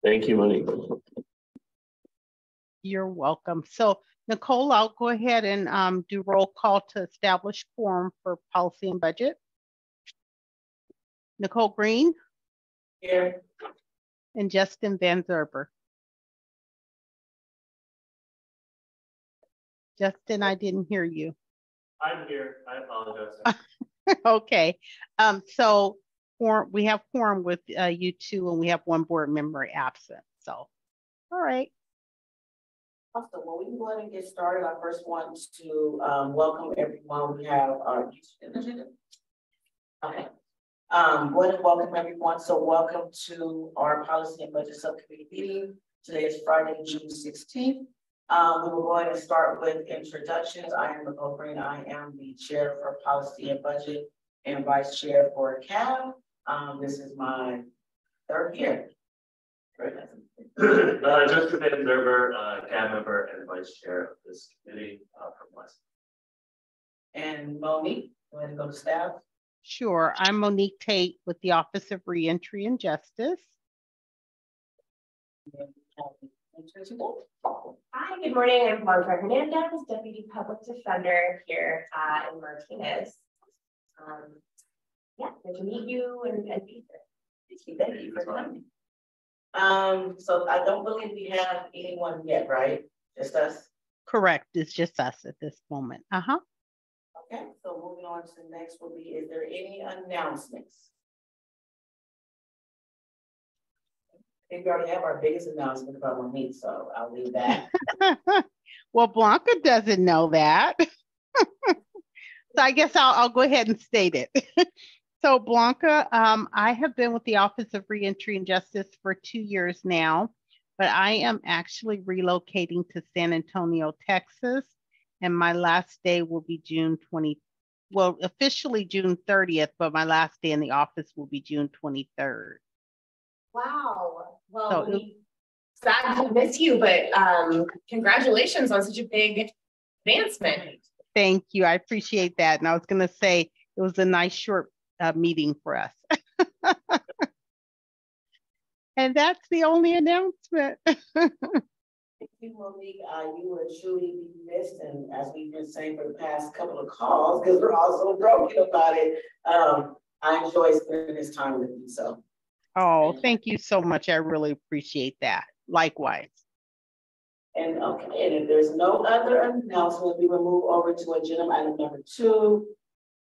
Thank you, Monique. You're welcome. So Nicole, I'll go ahead and do roll call to establish quorum for policy and budget. Nicole Green. Here. And Justin Van Zerber. Justin, I didn't hear you. I'm here. I apologize. Okay. So we have quorum with you two, and we have one board member absent. So, all right. Also, well, we can go ahead and get started. I first want to welcome everyone. We have our agenda. Okay. Go ahead and welcome everyone. So welcome to our policy and budget subcommittee meeting. Today is Friday, June 16th. We will go ahead and start with introductions. I am Nicole Green. I am the chair for policy and budget and vice chair for CAB. This is my third year. Justin Van Zerber, CAB member and vice chair of this committee from West. And Monique, go ahead and go to staff. Sure. I'm Monique Tate with the Office of Reentry and Justice. Hi, good morning. I'm Contra Costa, Deputy Public Defender here in Martinez. Yeah, good to meet you and be here. Thank you for coming. So I don't believe we have anyone yet, right? Just us? Correct. It's just us at this moment. Okay, so moving on to the next will be, is there any announcements? I think we already have our biggest announcement about Monique, so I'll leave that. Well, Blanca doesn't know that. So I guess I'll go ahead and state it. So Blanca, I have been with the Office of Reentry and Justice for 2 years now, but I am actually relocating to San Antonio, Texas, and my last day will be officially June 30th, but my last day in the office will be June 23rd. Wow. Well, sad to miss you, but congratulations on such a big advancement. Thank you. I appreciate that. And I was going to say it was a nice short meeting for us. And that's the only announcement. Thank you, Monique. You will truly be missed. And as we've been saying for the past couple of calls, because we're all so broken about it, I enjoy spending this time with you. So. Oh, thank you so much. I really appreciate that. Likewise. And okay, and if there's no other announcement, we will move over to agenda item number 2,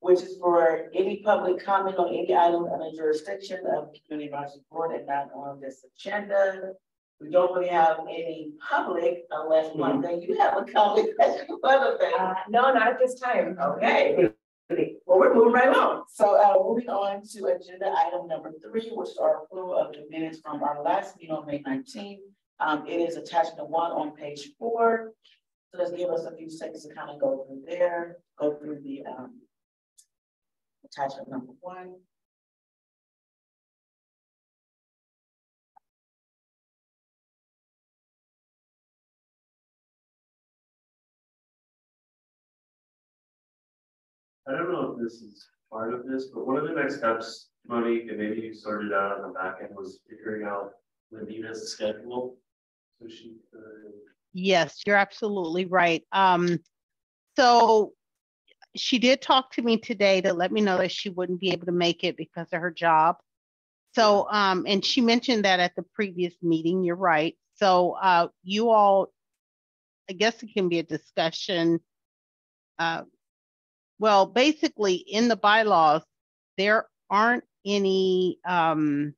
which is for any public comment on any item under jurisdiction of the Community Advisory Board and not on this agenda. We don't really have any public unless one thing you have a comment that you want to make. No, not at this time. Okay. Well, we're moving right on. So moving on to agenda item number 3, which is our approval of the minutes from our last meeting on May 19th. It is attachment 1 on page 4. So let's give us a few seconds to kind of go through there, go through the attachment number 1. I don't know if this is part of this, but one of the next steps, Monique, and maybe you sorted out on the back end, was figuring out Lenita's schedule. So she could... Yes, you're absolutely right. So she did talk to me today to let me know that she wouldn't be able to make it because of her job. So, and she mentioned that at the previous meeting, you're right. So you all, I guess it can be a discussion. Well, basically in the bylaws, there aren't any, there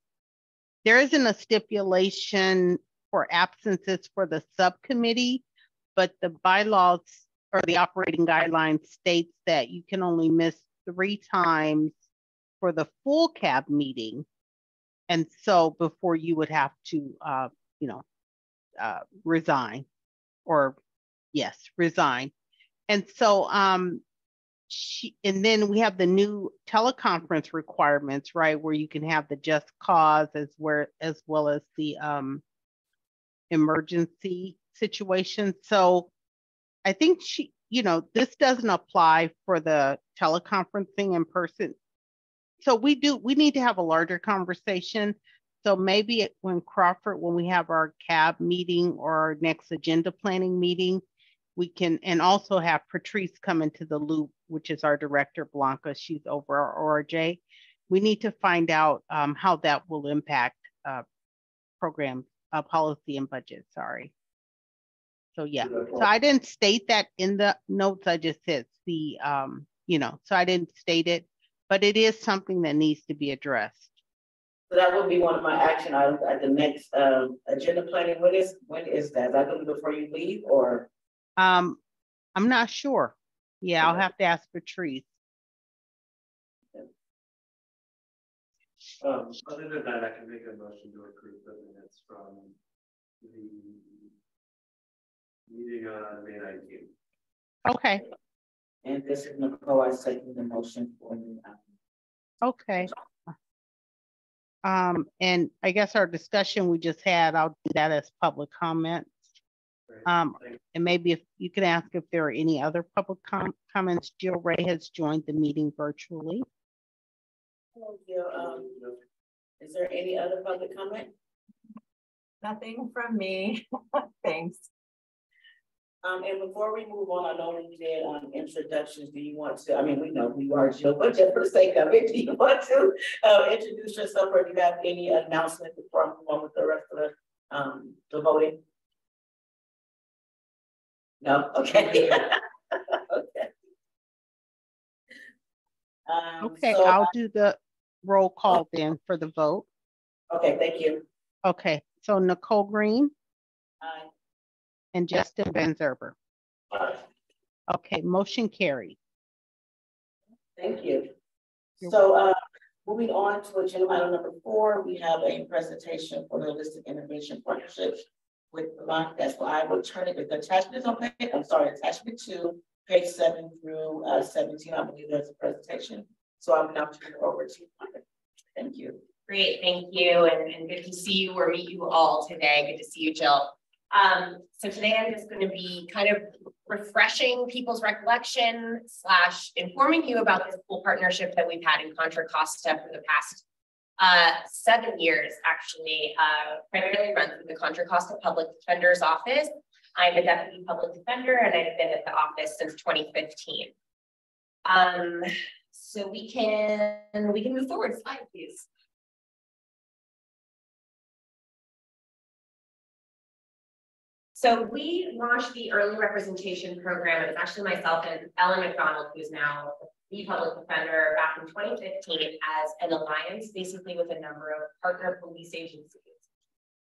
isn't a stipulation for absences for the subcommittee, but the bylaws or the operating guidelines states that you can only miss 3 times for the full CAB meeting. And so before you would have to, resign or resign. And so, and then we have the new teleconference requirements, right? Where you can have the just cause as well as the emergency situation. So I think this doesn't apply for the teleconferencing in person. So we need to have a larger conversation, So maybe when we have our CAB meeting or our next agenda planning meeting, we can, and also have Patrice come into the loop, which is our director, Blanca. She's over our ORJ. We need to find out how that will impact program policy and budget, sorry. So yeah, so I didn't state that in the notes. I just said the, so I didn't state it, but it is something that needs to be addressed. So that would be one of my action items at the next agenda planning. When is that? Is that going to be before you leave or? I'm not sure. Yeah, okay. I'll have to ask Patrice. Other than that, I can make a motion to approve the minutes from the meeting on May 19th. Okay. And this is Nicole. I second the motion for you. Okay. And I guess our discussion we just had, I'll do that as public comments. And maybe if you can ask if there are any other public comments. Jill Ray has joined the meeting virtually. Thank you. Is there any other public comment? Nothing from me. Thanks. And before we move on, I know we did introductions. Do you want to, I mean, we know who you are, Jill, but just for the sake of it, do you want to introduce yourself or do you have any announcements before I move on with the rest of the voting? No? Okay. Okay. Okay, so, I'll do the roll call then for the vote. Okay, thank you. Okay, so Nicole Green. Aye. And Justin Van Zerber. Aye. Okay, motion carried. Thank you. So moving on to agenda item number 4, we have a presentation for the Holistic Intervention Partnership with Vermont. That's why I will turn it. The attachment is on page, I'm sorry, attachment 2, page 7 through 17. I believe there's a presentation. So I'm now turning it over to you. Thank you. Great, thank you, and good to see you or meet you all today. Good to see you, Jill. So today I'm just going to be kind of refreshing people's recollection / informing you about this cool partnership that we've had in Contra Costa for the past 7 years, actually, primarily run through the Contra Costa Public Defender's Office. I'm a deputy public defender and I've been at the office since 2015. So we can move forward. Slide, please. So we launched the early representation program. It's actually myself and Ellen McDonald, who's now the public defender, back in 2015 as an alliance, basically with a number of partner police agencies.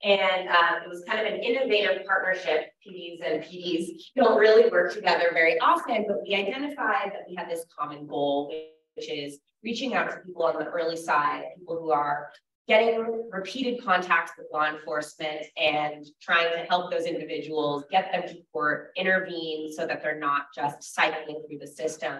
And it was kind of an innovative partnership. PDs and PDs don't really work together very often, but we identified that we had this common goal, which is reaching out to people on the early side, people who are getting repeated contacts with law enforcement and trying to help those individuals, get them to court, intervene so that they're not just cycling through the system.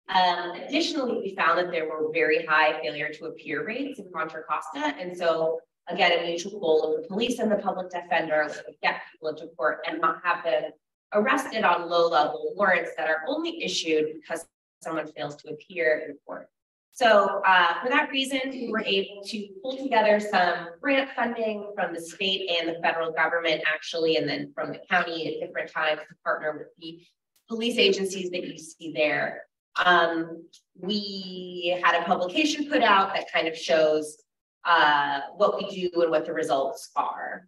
Additionally, we found that there were very high failure to appear rates in Contra Costa. And so again, a mutual goal of the police and the public defender was to get people into court and not have them arrested on low-level warrants that are only issued because someone fails to appear in court. So for that reason, we were able to pull together some grant funding from the state and the federal government, actually, and then from the county at different times to partner with the police agencies that you see there. We had a publication put out that kind of shows what we do and what the results are.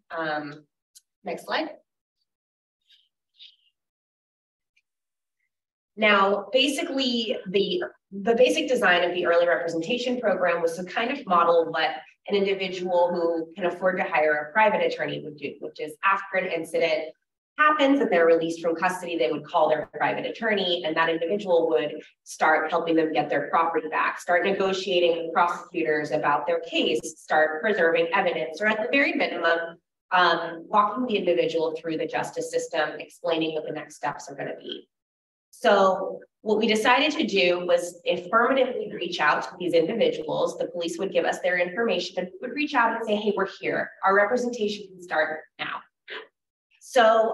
Next slide. Now, basically, the basic design of the early representation program was to kind of model what an individual who can afford to hire a private attorney would do, which is after an incident happens and they're released from custody, they would call their private attorney, and that individual would start helping them get their property back, start negotiating with prosecutors about their case, start preserving evidence, or at the very minimum, walking the individual through the justice system, explaining what the next steps are going to be. So what we decided to do was affirmatively reach out to these individuals. The police would give us their information and would reach out and say, hey, we're here. Our representation can start now. So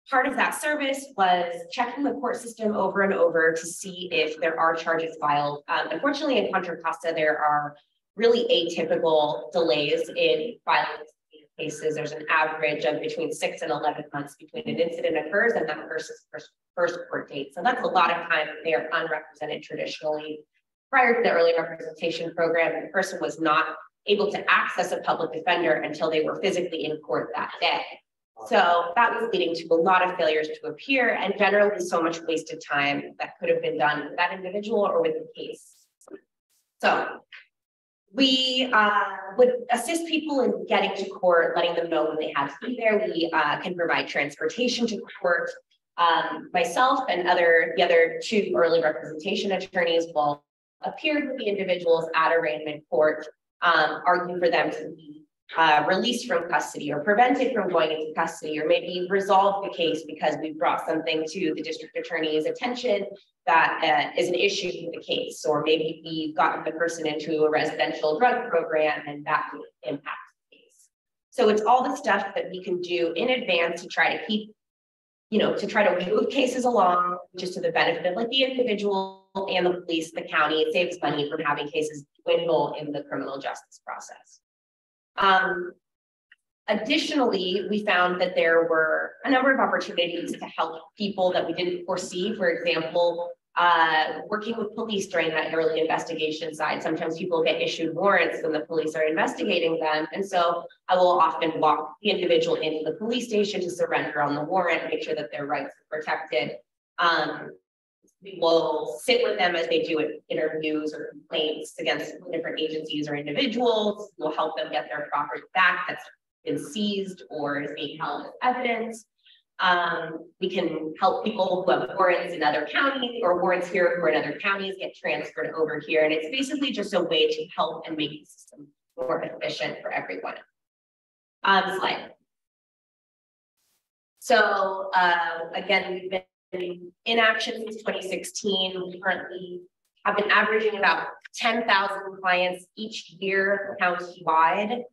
part of that service was checking the court system over and over to see if there are charges filed. Unfortunately, in Contra Costa, there are really atypical delays in filing cases. There's an average of between 6 and 11 months between an incident occurs and that person's first court date. So that's a lot of time they are unrepresented traditionally. Prior to the early representation program, the person was not able to access a public defender until they were physically in court that day. So that was leading to a lot of failures to appear and generally so much wasted time that could have been done with that individual or with the case. So we would assist people in getting to court, letting them know when they had to be there. We can provide transportation to court. Myself and the other 2 early representation attorneys will appear with the individuals at arraignment court, argue for them to be released from custody or prevented from going into custody, or maybe resolve the case because we've brought something to the district attorney's attention that is an issue with the case, or maybe we've gotten the person into a residential drug program and that would impact the case. So it's all the stuff that we can do in advance to try to keep, to try to move cases along, just to the benefit of like the individual and the police, the county. It saves money from having cases dwindle in the criminal justice process. Additionally, we found that there were a number of opportunities to help people that we didn't foresee. For example, working with police during that early investigation side. Sometimes people get issued warrants when the police are investigating them. And so I will often walk the individual into the police station to surrender on the warrant, make sure that their rights are protected. We will sit with them as they do interviews or complaints against different agencies or individuals. We'll help them get their property back that's been seized or is being held as evidence. We can help people who have warrants in other counties or warrants here or in other counties get transferred over here. And it's basically just a way to help and make the system more efficient for everyone. Slide. So again, we've been in action since 2016. We currently have been averaging about 10,000 clients each year county-wide.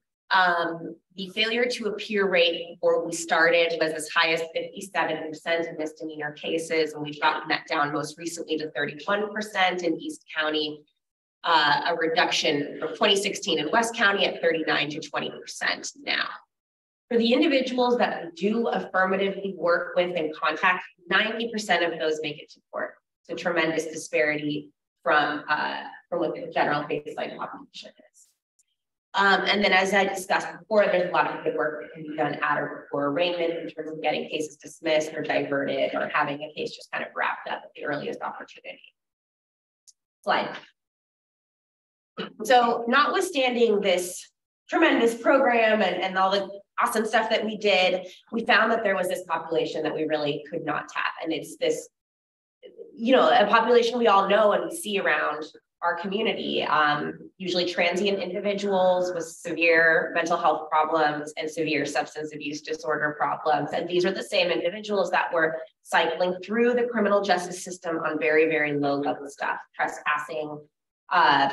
The failure to appear rate before we started was as high as 57% in misdemeanor cases, and we've gotten that down most recently to 31% in East County, a reduction from 2016 in West County at 39 to 20% now. For the individuals that we do affirmatively work with and contact, 90% of those make it to court. So tremendous disparity from what the general baseline population is. And then as I discussed before, there's a lot of good work that can be done at or before arraignment in terms of getting cases dismissed or diverted or having a case just kind of wrapped up at the earliest opportunity. Slide. So notwithstanding this tremendous program and all the awesome stuff that we did, we found that there was this population that we really could not tap. And it's this, a population we all know and we see around our community, usually transient individuals with severe mental health problems and severe substance abuse disorder problems. And these are the same individuals that were cycling through the criminal justice system on very, very low level stuff, trespassing,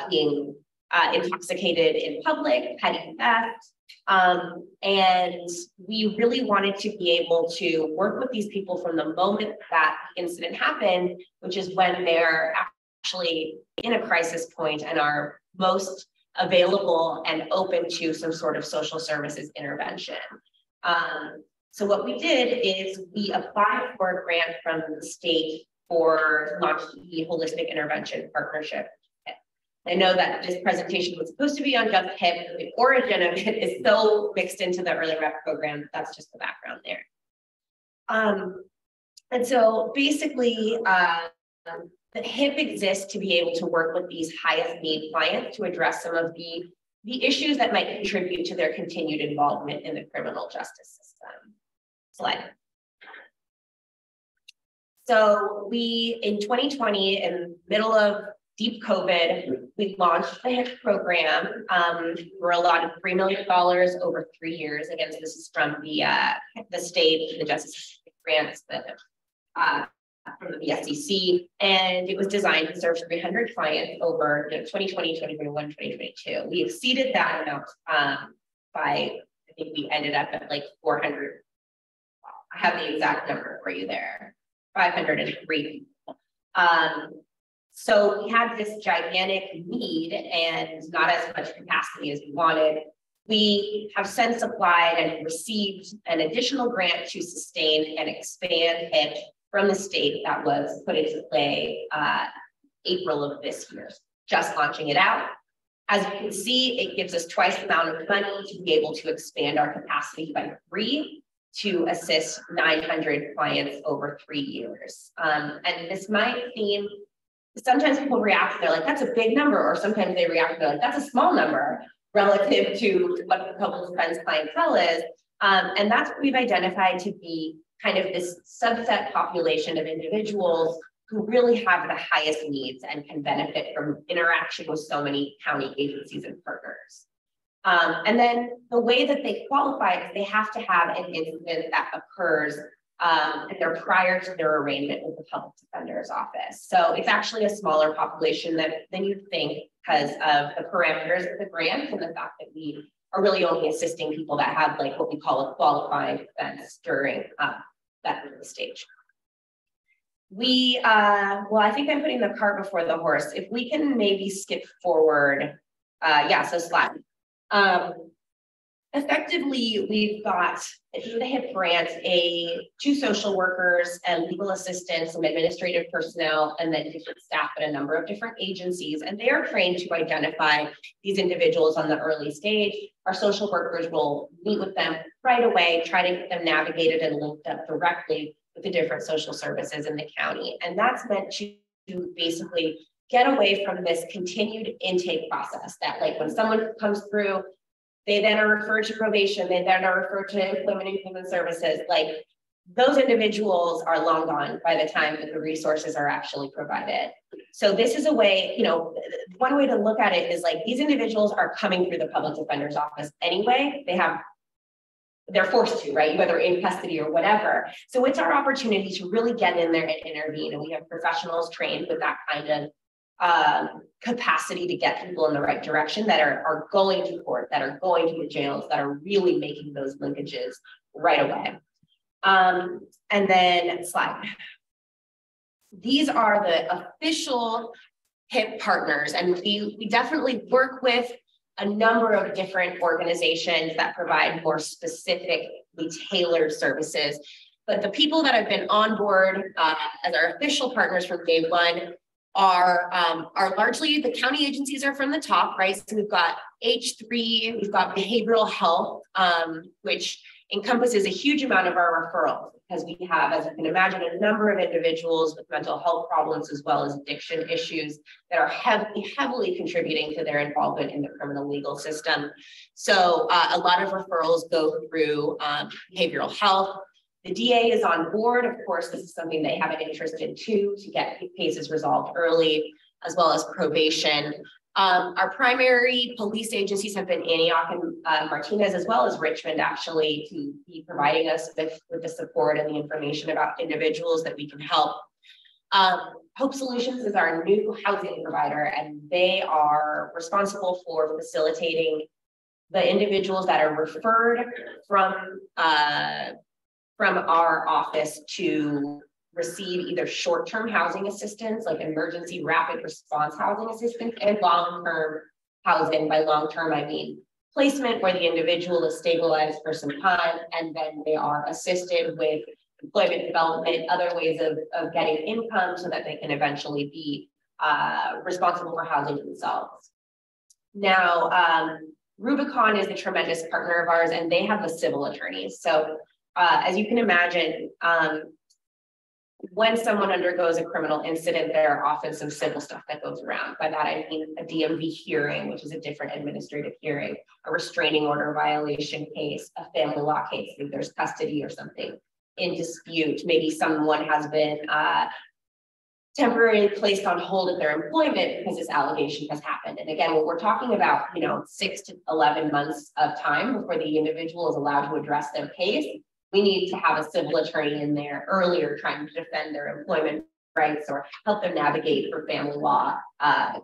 being intoxicated in public, petty theft. And we really wanted to be able to work with these people from the moment that the incident happened, which is when they're actually in a crisis point and are most available and open to some sort of social services intervention. So what we did is we applied for a grant from the state for launch the Holistic Intervention Partnership. I know that this presentation was supposed to be on Just HIP. The origin of it is so mixed into the early rep program. That's just the background there. And so basically, the HIP exists to be able to work with these highest need clients to address some of the issues that might contribute to their continued involvement in the criminal justice system. Slide. So we, in 2020, in the middle of deep COVID, we launched the HIP program. We're allotted $3 million over 3 years. Again, so this is from the state, the justice grants from the BSCC, and it was designed to serve 300 clients over 2020, 2021, 2022. We exceeded that amount by, I think we ended up at like 400. I have the exact number for you there, 503 people. So we had this gigantic need and not as much capacity as we wanted. We have since applied and received an additional grant to sustain and expand HIP from the state that was put into play April of this year, just launching it out. As you can see, it gives us twice the amount of money to be able to expand our capacity by 3 to assist 900 clients over 3 years. And this might seem, sometimes people react, they're like, that's a big number, or sometimes they react, they're like, that's a small number relative to what the public defense clientele is. And that's what we've identified to be kind of this subset population of individuals who really have the highest needs and can benefit from interaction with so many county agencies and partners. And then the way that they qualify is they have to have an incident that occurs and they're prior to their arraignment with the public defender's office. So it's actually a smaller population than you'd think because of the parameters of the grant and the fact that we are really only assisting people that have like what we call a qualified defense during that stage. We, well, I think I'm putting the cart before the horse. If we can maybe skip forward, yeah, so slide. Effectively, we've got through the HIP grant, 2 social workers and legal assistants, some administrative personnel, and then different staff at a number of different agencies. And they are trained to identify these individuals on the early stage. Our social workers will meet with them right away, try to get them navigated and linked up directly with the different social services in the county. And that's meant to basically get away from this continued intake process that like when someone comes through, they then are referred to probation, they then are referred to employment and human services. Like those individuals are long gone by the time that the resources are actually provided. So this is a way, you know, one way to look at it is like these individuals are coming through the public defender's office anyway. They're forced to, right? Whether in custody or whatever. So it's our opportunity to really get in there and intervene. And we have professionals trained with that kind of capacity to get people in the right direction that are going to court, that are going to the jails, that are really making those linkages right away. And then slide. These are the official HIP partners, and we definitely work with a number of different organizations that provide more specifically tailored services. But the people that have been on board as our official partners from day one are largely the county agencies are from the top, right? So we've got H3, we've got behavioral health, which encompasses a huge amount of our referrals because we have, as you can imagine, a number of individuals with mental health problems as well as addiction issues that are heavily contributing to their involvement in the criminal legal system. So a lot of referrals go through behavioral health. The DA is on board. Of course, this is something they have an interest in too, to get cases resolved early, as well as probation. Our primary police agencies have been Antioch and Martinez, as well as Richmond, actually, to be providing us with the support and the information about individuals that we can help. Hope Solutions is our new housing provider, and they are responsible for facilitating the individuals that are referred from our office to receive either short-term housing assistance, like emergency rapid response housing assistance, and long-term housing. By long-term, I mean placement where the individual is stabilized for some time, and then they are assisted with employment development, other ways of getting income so that they can eventually be responsible for housing themselves. Now, Rubicon is a tremendous partner of ours, and they have the civil attorneys. So as you can imagine, when someone undergoes a criminal incident, there are often some civil stuff that goes around. By that, I mean a DMV hearing, which is a different administrative hearing, a restraining order violation case, a family law case, if there's custody or something in dispute. Maybe someone has been temporarily placed on hold at their employment because this allegation has happened. And again, what we're talking about, 6 to 11 months of time before the individual is allowed to address their case. We need to have a civil attorney in there earlier trying to defend their employment rights or help them navigate for family law,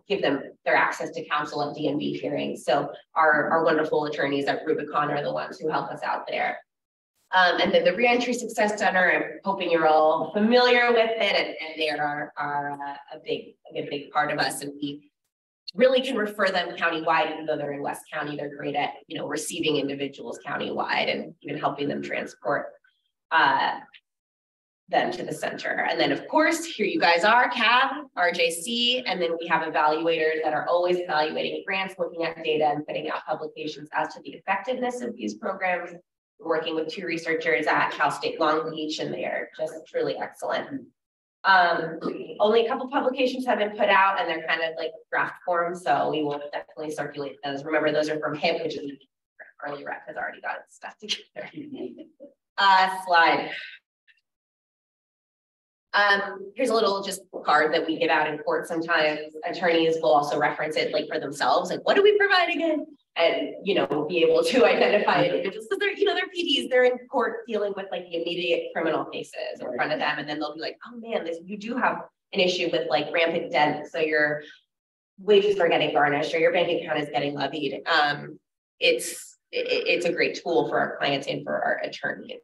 give them their access to counsel at DMV hearings. So our wonderful attorneys at Rubicon are the ones who help us out there. And then the Reentry Success Center, I'm hoping you're all familiar with it, and they are a big part of us, and we really can refer them countywide. Even though they're in West County, they're great at receiving individuals countywide and even helping them transport them to the center. And then of course, here you guys are, CAB, RJC, and then we have evaluators that are always evaluating grants, looking at data and putting out publications as to the effectiveness of these programs. We're working with 2 researchers at Cal State Long Beach, and they are just truly excellent. Only a couple publications have been put out, and they're kind of like draft form, so we will definitely circulate those. Remember, those are from HIP, which is early rec has already got its stuff together. Slide. Here's a little just card that we give out in court. Sometimes attorneys will also reference it like for themselves, like what do we provide again? And be able to identify individuals because they're PDs, they're in court dealing with like the immediate criminal cases in front of them, and then they'll be like, oh man, you do have an issue with like rampant debt, so your wages are getting garnished or your bank account is getting levied. It's a great tool for our clients and for our attorneys.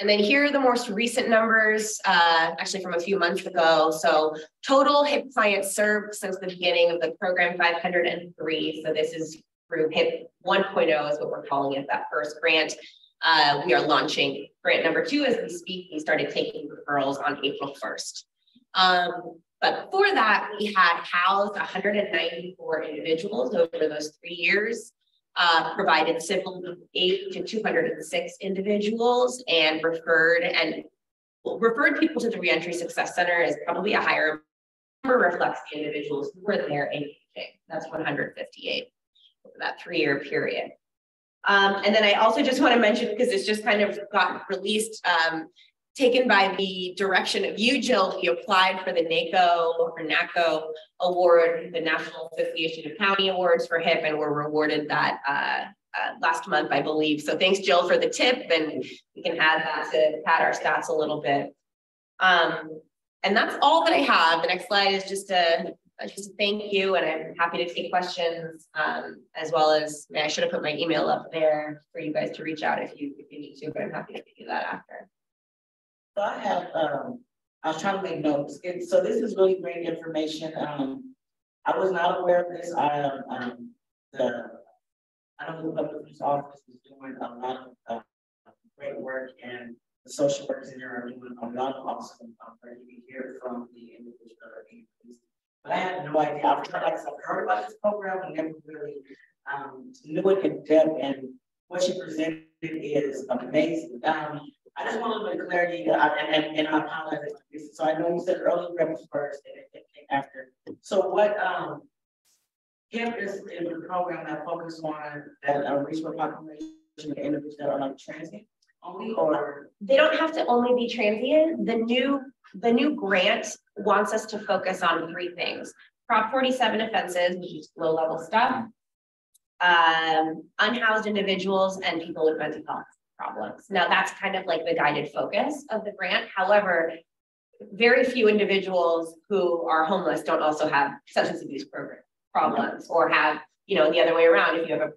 And then here are the most recent numbers, actually from a few months ago. So total HIP clients served since the beginning of the program, 503. So this is through HIP 1.0 is what we're calling it, that first grant. We are launching grant number 2 as we speak. We started taking referrals on April 1st. But before that, we had housed 194 individuals over those 3 years. Provided civil aid to 206 individuals, and referred people to the Reentry Success Center is probably a higher number, reflects the individuals who were there engaging. That's 158 over that 3-year period. And then I also just want to mention, because it's just kind of got released, taken by the direction of you, Jill, we applied for the NACO award, the National Association of County Awards for HIP, and were rewarded that last month, I believe. So thanks, Jill, for the tip, and we can add that to pad our stats a little bit. And that's all that I have. The next slide is just a thank you, and I'm happy to take questions, as well as, I should have put my email up there for you guys to reach out if you need to, but I'm happy to do that after. So I have, I was trying to make notes. So this is really great information. I was not aware of this. I know the public police office is doing a lot of great work, and the social workers in there are doing a lot of awesome work. You hear from the individual police. But I had no idea. I've heard about this program and never really knew it in depth, and what she presented is amazing. I just want a little bit of clarity, and I apologize. So I know you said early reps first and after. So what HIP is a program that focuses on that reachable population of individuals that are like transient only, or they don't have to only be transient. The new grant wants us to focus on 3 things: Prop 47 offenses, which is low-level stuff, unhoused individuals, and people with mental health problems. Now that's kind of like the guided focus of the grant. However, very few individuals who are homeless don't also have substance abuse problems, or have, the other way around. If you have a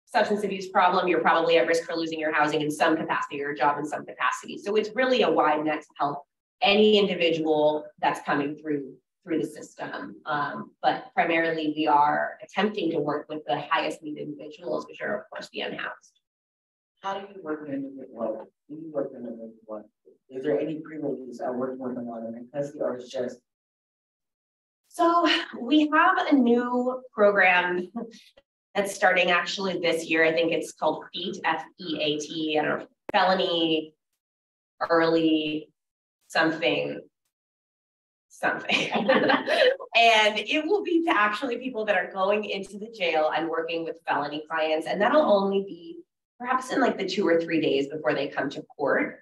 substance abuse problem, you're probably at risk for losing your housing in some capacity or a job in some capacity. So it's really a wide net to help any individual that's coming through the system. But primarily we are attempting to work with the highest need individuals, which are of course the unhoused. how do you work in individual? Do you work in individual? Is there any pre-release or working with another in custody, or it's just? So we have a new program that's starting actually this year. I think it's called FEAT, F-E-A-T, I don't know, felony, early, something. And it will be to actually people that are going into the jail and working with felony clients. And that'll only be perhaps in like the 2 or 3 days before they come to court.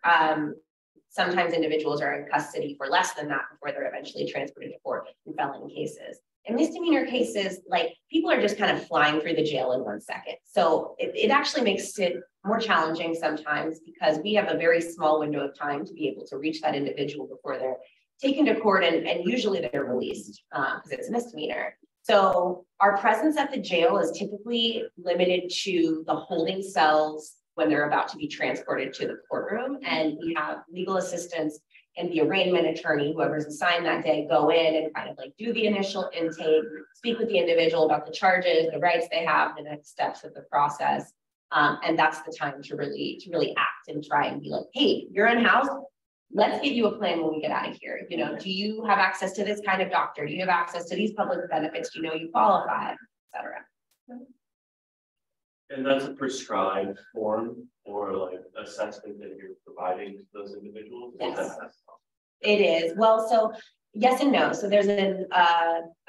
Sometimes individuals are in custody for less than that before they're eventually transported to court in felony cases. In misdemeanor cases, like people are just kind of flying through the jail in 1 second. So it actually makes it more challenging sometimes because we have a very small window of time to be able to reach that individual before they're taken to court, and usually they're released because it's a misdemeanor. So our presence at the jail is typically limited to the holding cells when they're about to be transported to the courtroom. And we have legal assistants and the arraignment attorney, whoever's assigned that day, go in and kind of like do the initial intake, speak with the individual about the charges, the rights they have, the next steps of the process. And that's the time to really act and try and be like, hey, you're unhoused. Let's get you a plan when we get out of here. You know, do you have access to this kind of doctor? Do you have access to these public benefits? Do you know you qualify, et cetera? And that's a prescribed form or like assessment that you're providing to those individuals? Yes, it is. Well, so yes and no. So there's a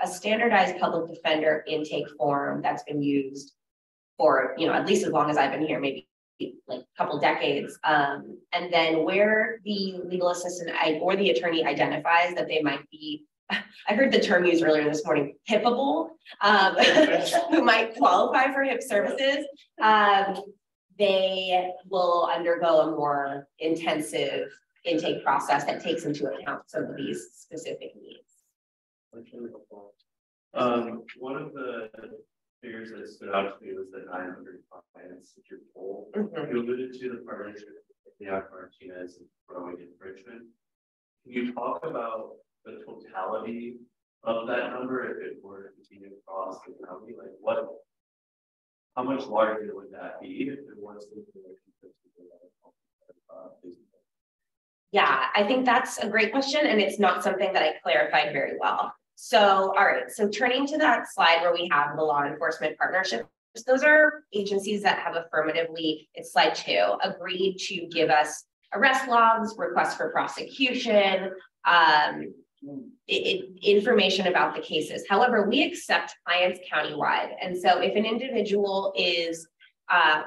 standardized public defender intake form that's been used for, you know, at least as long as I've been here, maybe like a couple decades. And then where the legal assistant or the attorney identifies that they might be, I heard the term used earlier this morning, hippable, who might qualify for HIP services, they will undergo a more intensive intake process that takes into account some of these specific needs. One of the figures that stood out to me was the 900 clients that you're told. You alluded to the partnership with the Martinez and growing in Richmond. Can you talk about the totality of that number if it were to be across the county? Like how much larger would that be if it was Yeah, I think that's a great question, and it's not something that I clarified very well. So, all right, so turning to that slide where we have the law enforcement partnerships, those are agencies that have affirmatively, it's slide 2, agreed to give us arrest logs, requests for prosecution, information about the cases. However, we accept clients countywide. And so if an individual is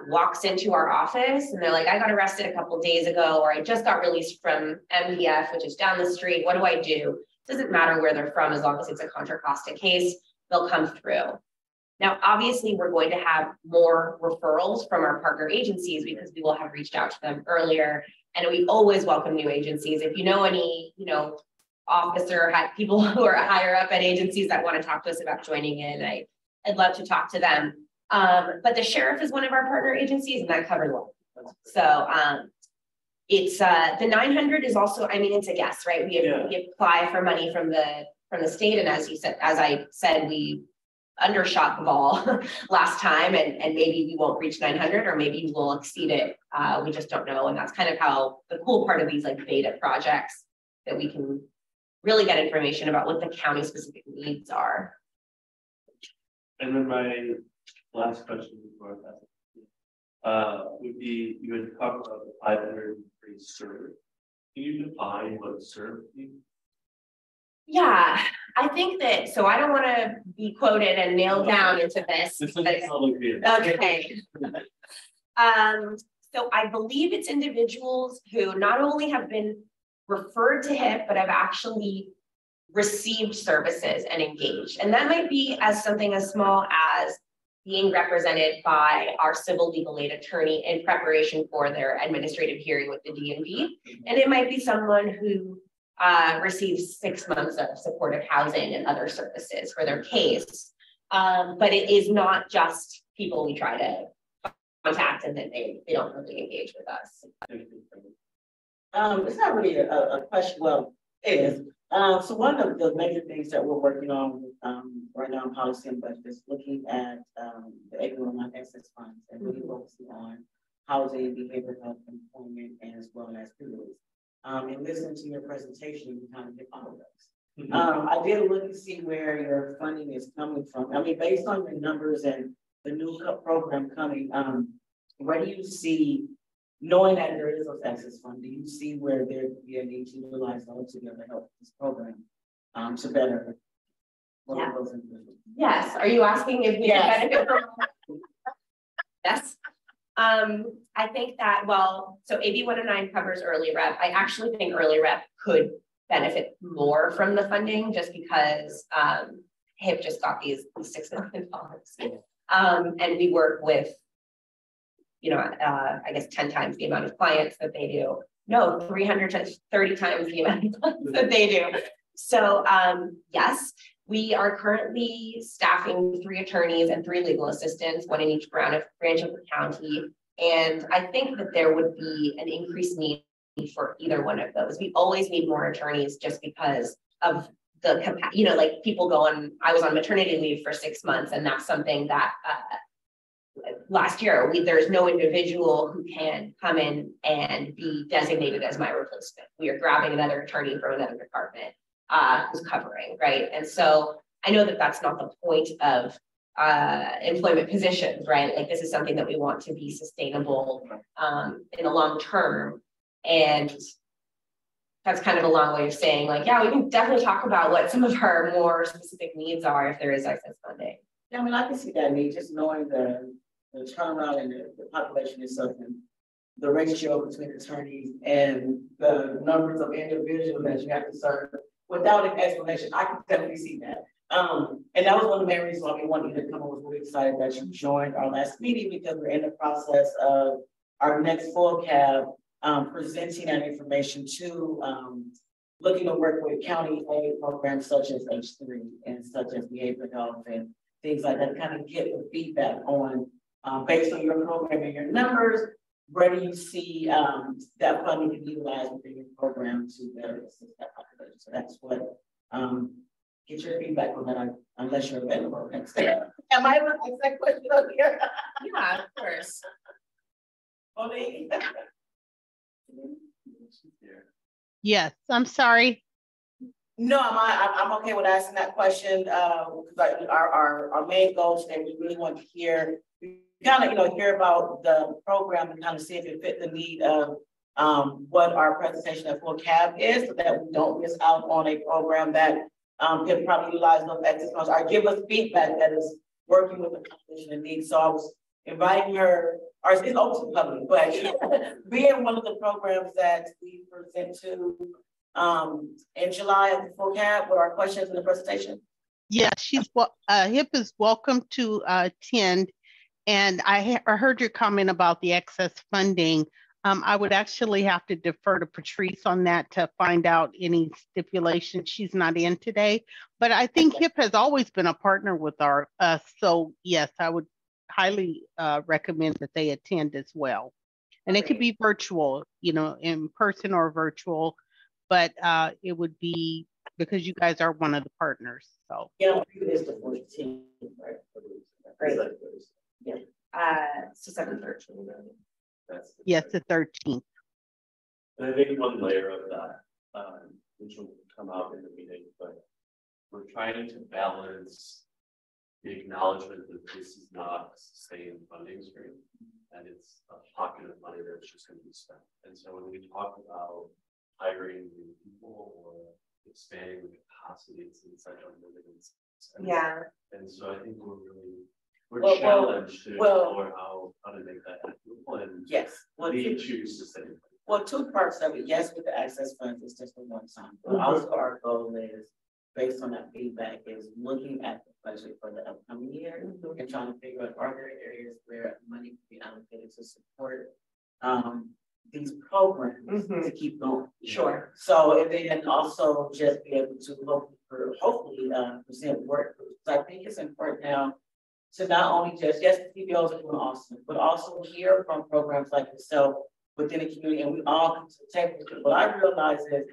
walks into our office and they're like, I got arrested a couple of days ago, or I just got released from MDF, which is down the street, what do I do? Doesn't matter where they're from, as long as it's a Contra Costa case, they'll come through. Now, obviously, we're going to have more referrals from our partner agencies because we will have reached out to them earlier. And we always welcome new agencies. If you know any, officer, people who are higher up at agencies that want to talk to us about joining in, I'd love to talk to them. But the sheriff is one of our partner agencies, and that covers one. So it's the 900 is also, it's a guess, right? We apply for money from the state, and as I said, we undershot the ball last time, and maybe we won't reach 900, or maybe we'll exceed it. We just don't know, and that's kind of how the cool part of these beta projects, that we can really get information about what the county specific needs are. And then my last question before that would be, you had talked about the 503 serve. Can you define what serve means? Yeah, I think that, so I don't want to be quoted and nailed down into this. Okay. So I believe it's individuals who not only have been referred to HIP, but have actually received services and engaged. And that might be as something as small as being represented by our civil legal aid attorney in preparation for their administrative hearing with the DMV. And it might be someone who receives 6 months of supportive housing and other services for their case. But it is not just people we try to contact and then they don't really engage with us. It's not really a question, well, it is. So one of the major things that we're working on right now in policy and budget is looking at the economic access funds and really focusing on housing, behavioral health, employment, and as well as privilege. And listening to your presentation, you kind of get all of those. I did look to see where your funding is coming from. Based on the numbers and the new program coming, where do you see, knowing that there is a access fund, do you see where there could be a need to utilize those together to help this program to better? Yes. Are you asking if we can benefit from? Yes. I think that, so AB 109 covers early rep. I actually think early rep could benefit more from the funding just because HIP just got these $6 million. And we work with, I guess 10 times the amount of clients that they do. No, 330 times the amount of clients that they do. So yes, we are currently staffing 3 attorneys and 3 legal assistants, 1 in each branch of the county. And I think that there would be an increased need for either one of those. We always need more attorneys just because of the capacity, you know, like people go on, I was on maternity leave for 6 months, and that's something that last year, there's no individual who can come in and be designated as my replacement. We are grabbing another attorney from another department who's covering, right? And so I know that that's not the point of employment positions, right? Like this is something that we want to be sustainable in the long term. And that's kind of a long way of saying like, yeah, we can definitely talk about what some of our more specific needs are if there is excess funding. Yeah, I mean, I can see that need, just knowing the turnaround and the population itself and the ratio between attorneys and the numbers of individuals that you have to serve without an explanation. I can definitely see that. And that was one of the main reasons why we wanted you to come. I was really excited that you joined our last meeting because we're in the process of our next full cab presenting that information to looking to work with county aid programs such as H3 and such as behavioral health and things like that, kind of get the feedback on based on your program and your numbers, where do you see that funding can be utilized within your program to better assist that population? So that's what get your feedback on that, unless you're available next day. Am I able to ask that question on here? Yeah, of course. Yes, I'm sorry. No, I'm okay with asking that question because our main goal today, we really want to hear, kind of hear about the program and kind of see if it fit the need of what our presentation at full cab is, so that we don't miss out on a program that can probably utilize those excess funds or give us feedback that is working with the population in need. So I was inviting her, or it's open to the public, but being one of the programs that we present to in July at the full cab with our questions in the presentation. Yeah, HIP is welcome to attend. And I heard your comment about the excess funding. I would actually have to defer to Patrice on that to find out any stipulation. She's not in today, but I think HIP has always been a partner with us. So yes, I would highly recommend that they attend as well. And it could be virtual, in person or virtual, but it would be because you guys are one of the partners. So yeah, it's the 14th, right? Great. Yeah. So 7:13. Yes, the 13th. And I think one layer of that, which will come out in the meeting, but we're trying to balance the acknowledgement that this is not a sustained funding stream, and it's a pocket of money that's just going to be spent. And so when we talk about hiring new people or expanding the capacity, it's in such a limited sense. Yeah. And so I think we're challenged to explore how to make that equitable and lead to sustainability. Well, 2 parts of it. Yes, with the access funds, it's just a one time. But also our goal is, based on that feedback, is looking at the budget for the upcoming year and trying to figure out, are there areas where money can be allocated to support these programs to keep going. Sure. So, and then also just be able to hopefully present work groups. So I think it's important now to not only just, yes, the CBOs are doing awesome, but also hear from programs like yourself within the community, and we all come to the table. What I realize is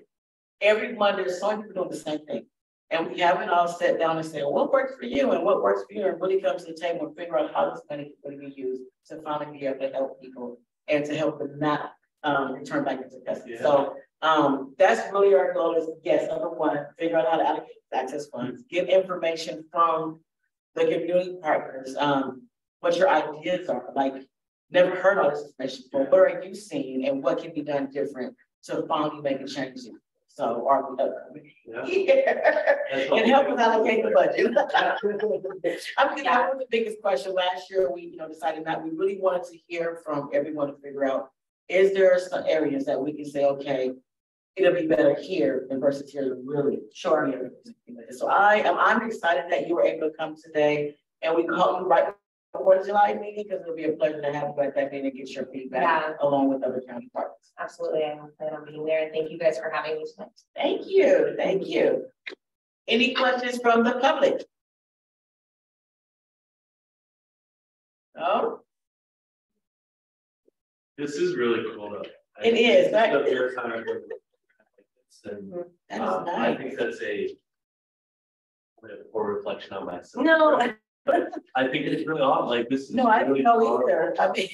every Monday, there's so many people doing the same thing. And we haven't all sat down and said, well, what works for you and what works for you, and really come to the table and figure out how this money can be used to finally be able to help people and to help them not return back into custody. Yeah. So that's really our goal is, yes, number one, figure out how to allocate access funds, get information from the community partners, what your ideas are, like never heard all this information before. What are you seeing and what can be done different to finally make a change? So and help us allocate the budget. I mean, that was the biggest question last year. We decided that we really wanted to hear from everyone to figure out, is there some areas that we can say, okay, it'll be better here than versus here, really. Sure. So I'm excited that you were able to come today, and we called you right 4th of July meeting, because it'll be a pleasure to have you at that meeting and get your feedback Yeah. along with other county partners. Absolutely, I plan on being there, and thank you guys for having me tonight. Thank you, thank you. Any questions from the public? No? This is really cool though. It is, right? That they're kind of- That is I nice. think that's a poor reflection on myself. No. I think it's really odd, like this is. No, I really don't know powerful. either. I mean,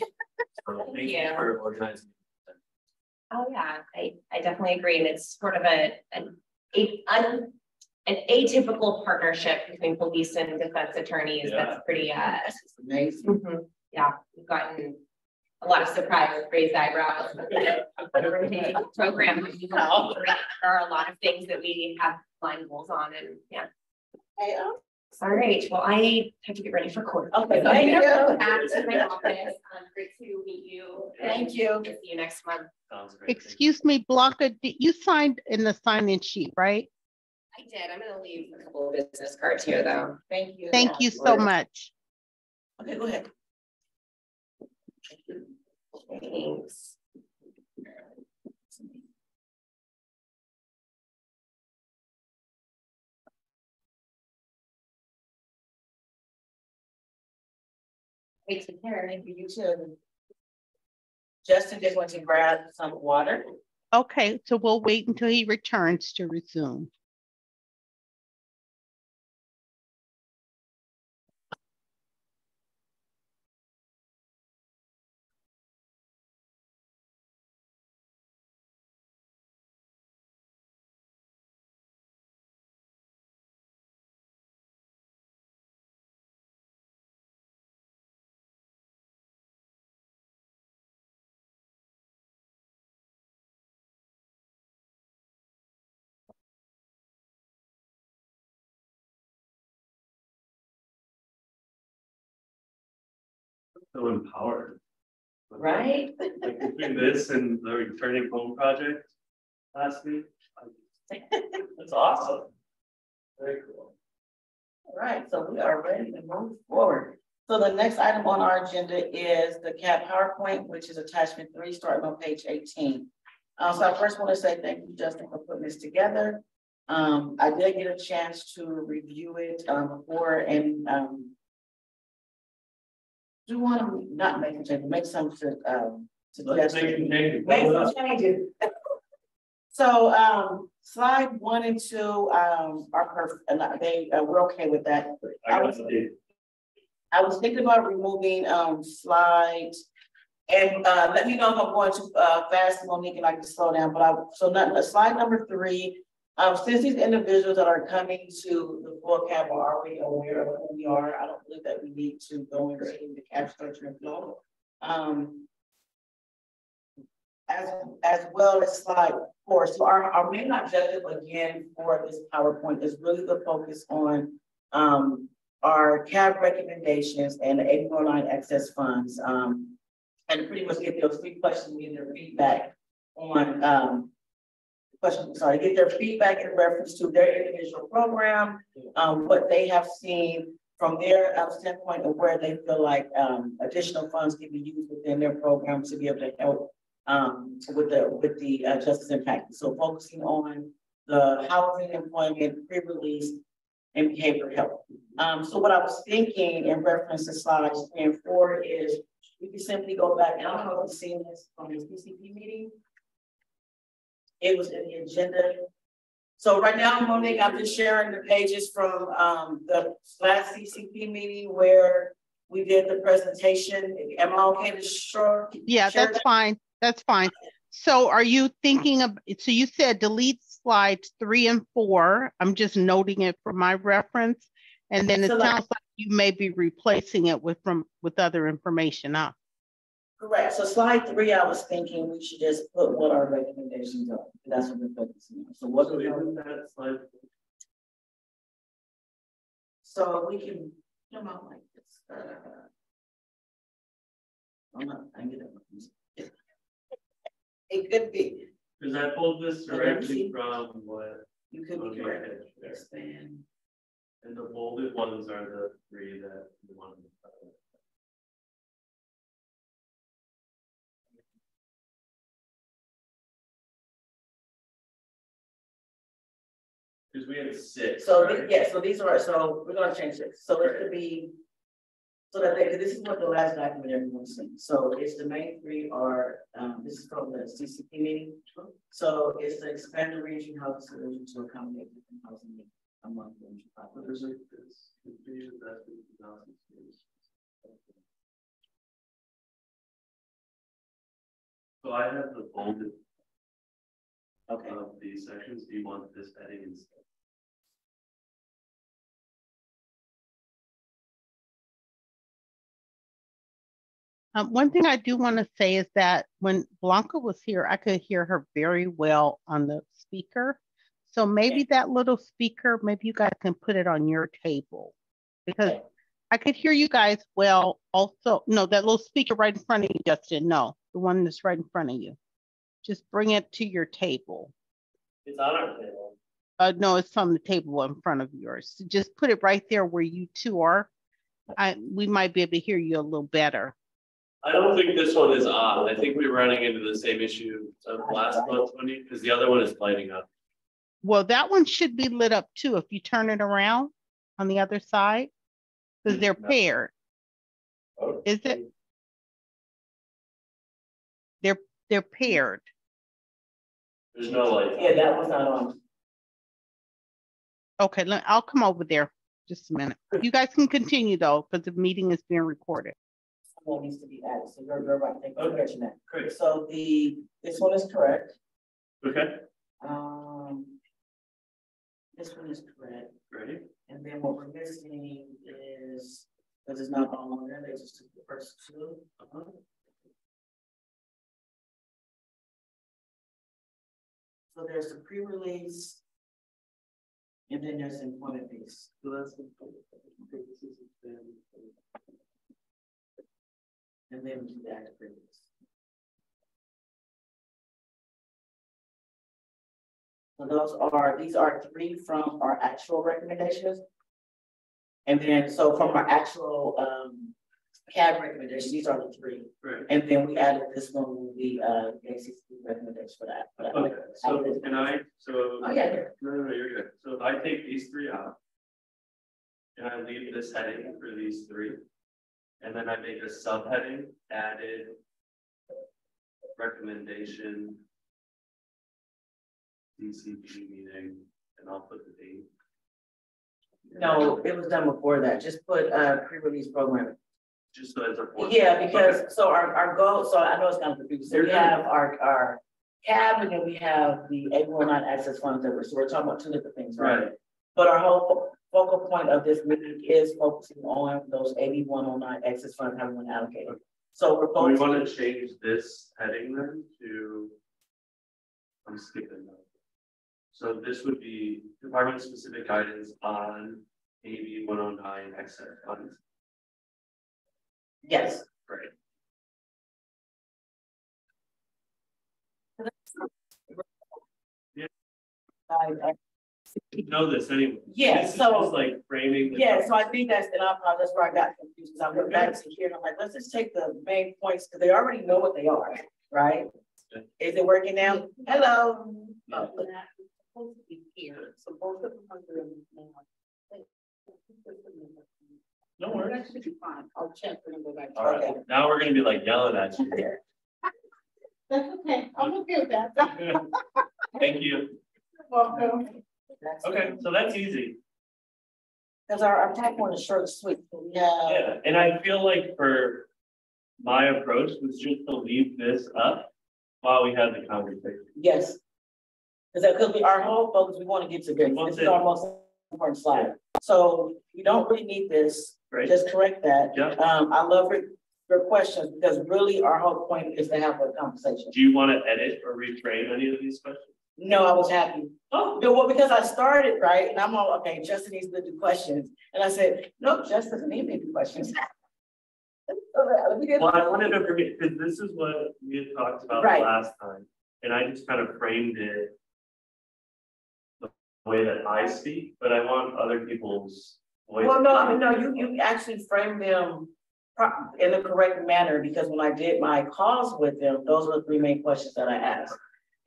So thank Yeah. you for organizing. Oh, yeah, I definitely agree, and it's sort of an atypical partnership between police and defense attorneys. Yeah. That's pretty, it's amazing. yeah, we've gotten a lot of surprise with raised eyebrows. Program, there are a lot of things that we have line goals on, and yeah. Hey, All right, well, I have to get ready for court. Okay, So I'm thank gonna you. go back to my office. Great to meet you. Thank you. See you next month. Sounds great. Thank you. Excuse me, Blanca, you signed in the sign-in sheet, right? I did. I'm gonna leave a couple of business cards here, though. Thank you. Thank you so much. Okay, go ahead. Thanks. Hey, take care. Thank you. You too. Justin just went to grab some water. Okay, so we'll wait until he returns to resume. So empowered. Right? Like between this and the returning home project last week. That's awesome. Very cool. All right, so we are ready to move forward. So the next item on our agenda is the CAP PowerPoint, which is attachment 3, starting on page 18. So I first want to say thank you, Justin, for putting this together. I did get a chance to review it before, and do want to not make a change, make some Let's suggestions. make Make some changes. So slide 1 and 2 are perfect, and we're okay with that. I got it. I was thinking about removing slides, and let me know if I'm going too fast, Monique, and I can slow down. But slide number 3. Since these individuals that are coming to the full CAP are already aware of who we are, I don't believe that we need to go into the CAP structure and flow. As well as slide 4. So our main objective again for this PowerPoint is really the focus on our CAB recommendations and the 809 excess funds, and pretty much get those 3 questions, get their feedback on get their feedback in reference to their individual program, what they have seen from their standpoint of where they feel like additional funds can be used within their program to be able to help with the justice impact. So focusing on the housing, employment, pre-release, and behavioral health. So what I was thinking in reference to slides 3 and 4 is we can simply go back, and I don't know if you've seen this from the CCP meeting. It was in the agenda. So right now, Monique, I'm just sharing the pages from the last CCP meeting where we did the presentation. Am I okay to share? Yeah, that's fine. That's fine. So are you thinking of, so you said delete slides 3 and 4. I'm just noting it for my reference. And then it sounds like you may be replacing it with other information, huh? Correct. So slide 3, I was thinking we should just put what our recommendations are. That's what we're focusing on. So what Isn't that slide? So we can come out like this. I get it. It could be. Because I pulled this directly from what. You could be correct. Expand. And the bolded ones are the 3 that we want to. Because we had 6. So, right? yeah, so these are, so we're gonna change this, so it could be. So that they, this is what the last document everyone's seen, so it's the main 3 are, this is from the CCP meeting. So it's to expand the region housing solution to accommodate different housing needs among the. But there's like this. Could be that 50,000 space. So I have the bolded Okay, of these sections. Do you want this heading instead? One thing I do want to say is that when Blanca was here, I could hear her very well on the speaker. So maybe that little speaker, maybe you guys can put it on your table, because I could hear you guys well also. No, that little speaker right in front of you, Justin. No, the one that's right in front of you. Just bring it to your table. It's on our table. No, it's on the table in front of yours. So just put it right there where you two are. We might be able to hear you a little better. I don't think this one is on. I think we're running into the same issue of last month, Wendy, because the other one is lighting up. Well, that one should be lit up too if you turn it around on the other side, because they're paired. Oh. Is it? They're paired. There's no light. yeah, that was not on. Okay, I'll come over there just a minute. You guys can continue though, because the meeting is being recorded. Someone needs to be added, so you're right, thank you for catching that. Great. So this one is correct. Okay. This one is correct, Ready? and then what we're missing is, because it's not all on there, they just took the first 2. So there's the pre-release, and then there's the employment piece. So that's And then we do the active pre-release. So these are 3 from our actual recommendations. And then, so from our actual CAB recommendations, these are the 3. right. And then we added this one with the ACC recommendation for that. Okay. So can I? So. Oh, yeah. No, you're good. So if I take these 3 out, and I leave this heading for these 3, and then I make a subheading added recommendation DCP meeting, and I'll put the date. No, it was done before that. Just put pre-release programming. Just so as a form. Yeah, because so our goal, so I know it's kind of confusing. So we have our CAB, and then we have the 819 access funds that so we're talking about 2 different things, right? But our whole focal point of this meeting is focusing on those 8109 access funds, how we want to allocate it. So we're we want to change this heading then to, I'm skipping that. So this would be department specific guidance on AB 109 excess funds. Yes. Right. You know this anyway. Yeah, this so is like framing. yeah, so I think that's where I got confused. Because I went back to here and I'm like, let's just take the main points because they already know what they are, right? Is it working now? Hello. Oh, supposed to be here. So both of them are doing now. No worries. That should be fine. I'll check and go back. All right. Now we're gonna be like yelling at you. That's okay. I'm okay with that. Thank you. Welcome. Okay, so that's easy. Because our type one is short and sweet. Yeah, and I feel like for my approach was just to leave this up while we had the conversation. Yes. Because our whole focus, we want to get to this. This is our most important slide. So you don't really need this. Right. Just correct that. Yeah. I love your questions because really our whole point is to have a conversation. Do you want to edit or reframe any of these questions? No, I was happy. Oh, well, because I started right, and I'm all okay. Justin needs to do questions, and I said, no, Justin doesn't need me to do questions. Well, I wanted to forget because this is what we had talked about last time, and I just kind of framed it the way that I speak, but I want other people's voice. Well, no, I mean, no, you actually framed them in the correct manner because when I did my calls with them, those were the 3 main questions that I asked.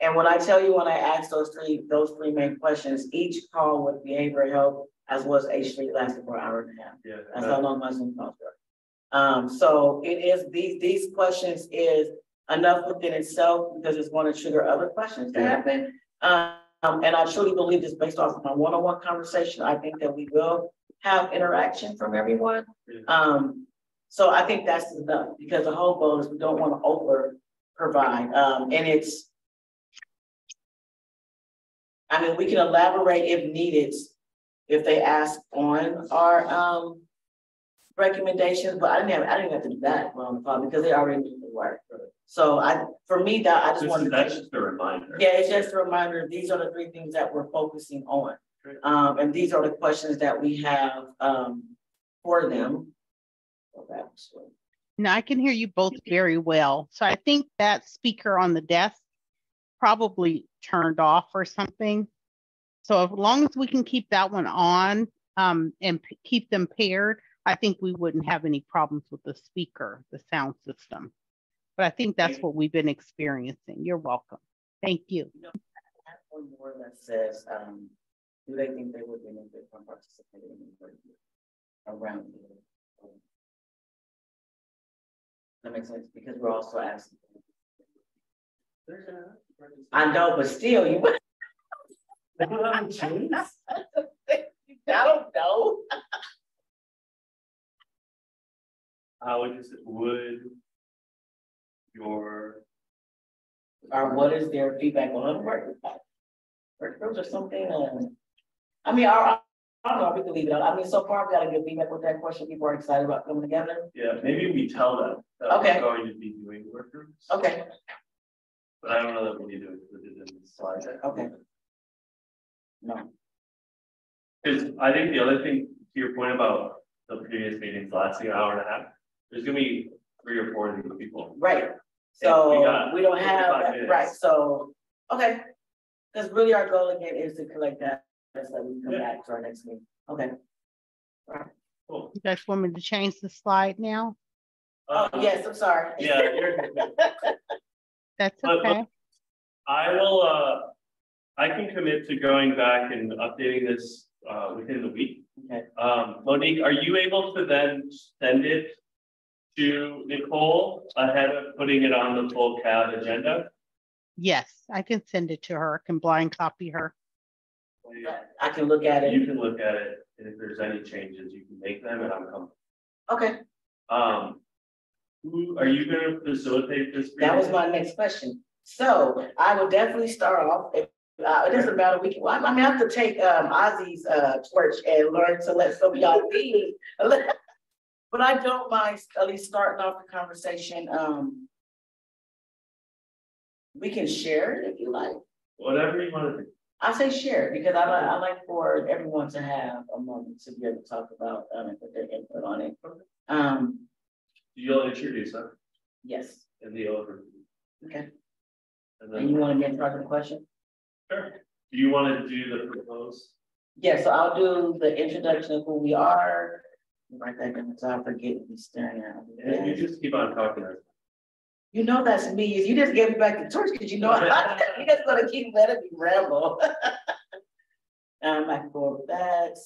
And when I tell you, when I asked those three main questions, each call with behavioral health as well as H3 lasted for an hour and a half. Yeah. That's how long my Zoom calls were. So it is, these questions is enough within itself because it's going to trigger other questions to happen. And I truly believe this based off of my one-on-one conversation. I think that we will have interaction from everyone. So I think that's enough because the whole goal is we don't want to over provide. And it's, I mean, we can elaborate if needed, if they ask on our recommendations, but I didn't have to do that on the phone because they already did the work. So for me, that I just wanted that's just a reminder. Yeah, it's just a reminder. These are the three things that we're focusing on. And these are the questions that we have for them. Now I can hear you both very well. So I think that speaker on the desk probably turned off or something. So as long as we can keep that one on and keep them paired, I think we wouldn't have any problems with the speaker, the sound system. But I think that's what we've been experiencing. You're welcome. Thank you. You know, I have one more that says, do they think they would benefit from participating in the around here? That makes sense because we're also asking. I know, but still, you. I don't know. Would your or what is their feedback on work groups or something? I mean, I don't know if we can leave it out. I mean, so far we got a good feedback with that question. People are excited about coming together. Yeah, maybe we tell them that okay. we're going to be doing work groups. Okay. But I don't know that we need to include it in the slide. Okay. No. Because I think the other thing to your point about the previous meetings lasting an hour and a half, there's gonna be 3 or 4 of these people. Right. So we don't have that. Minutes. Right. So okay. Because really our goal again is to collect that so that we can come back to our next meeting. Okay. All right. Cool. You guys want me to change the slide now? Oh yes, I'm sorry. Yeah, that's okay. But I will I can commit to going back and updating this within the week. Okay. Monique, are you able to then send it to Nicole ahead of putting it on the full CAB agenda? Yes, I can send it to her. I can blind copy her. I can look at it. You can look at it, and if there's any changes, you can make them, and I'm comfortable. Okay. Who are you going to facilitate this? That was my next question. So I will definitely start off. It doesn't matter. We can. Well, I mean, I have to take Ozzy's torch and learn to let some of y'all lead. But I don't mind at least starting off the conversation. We can share it if you like. Whatever you want to do. I say share because I like for everyone to have a moment to be able to talk about and put their input on it. You'll introduce her. Yes. And the overview. Okay. And then and you want to get started with the question? Sure. Do you want to do the proposed? Yeah, so I'll do the introduction of who we are. Write that down so I forget to be staring at. And you just keep on talking. You know that's me. You just gave me back the torch because you know you're just gonna keep letting me ramble. I can go over that.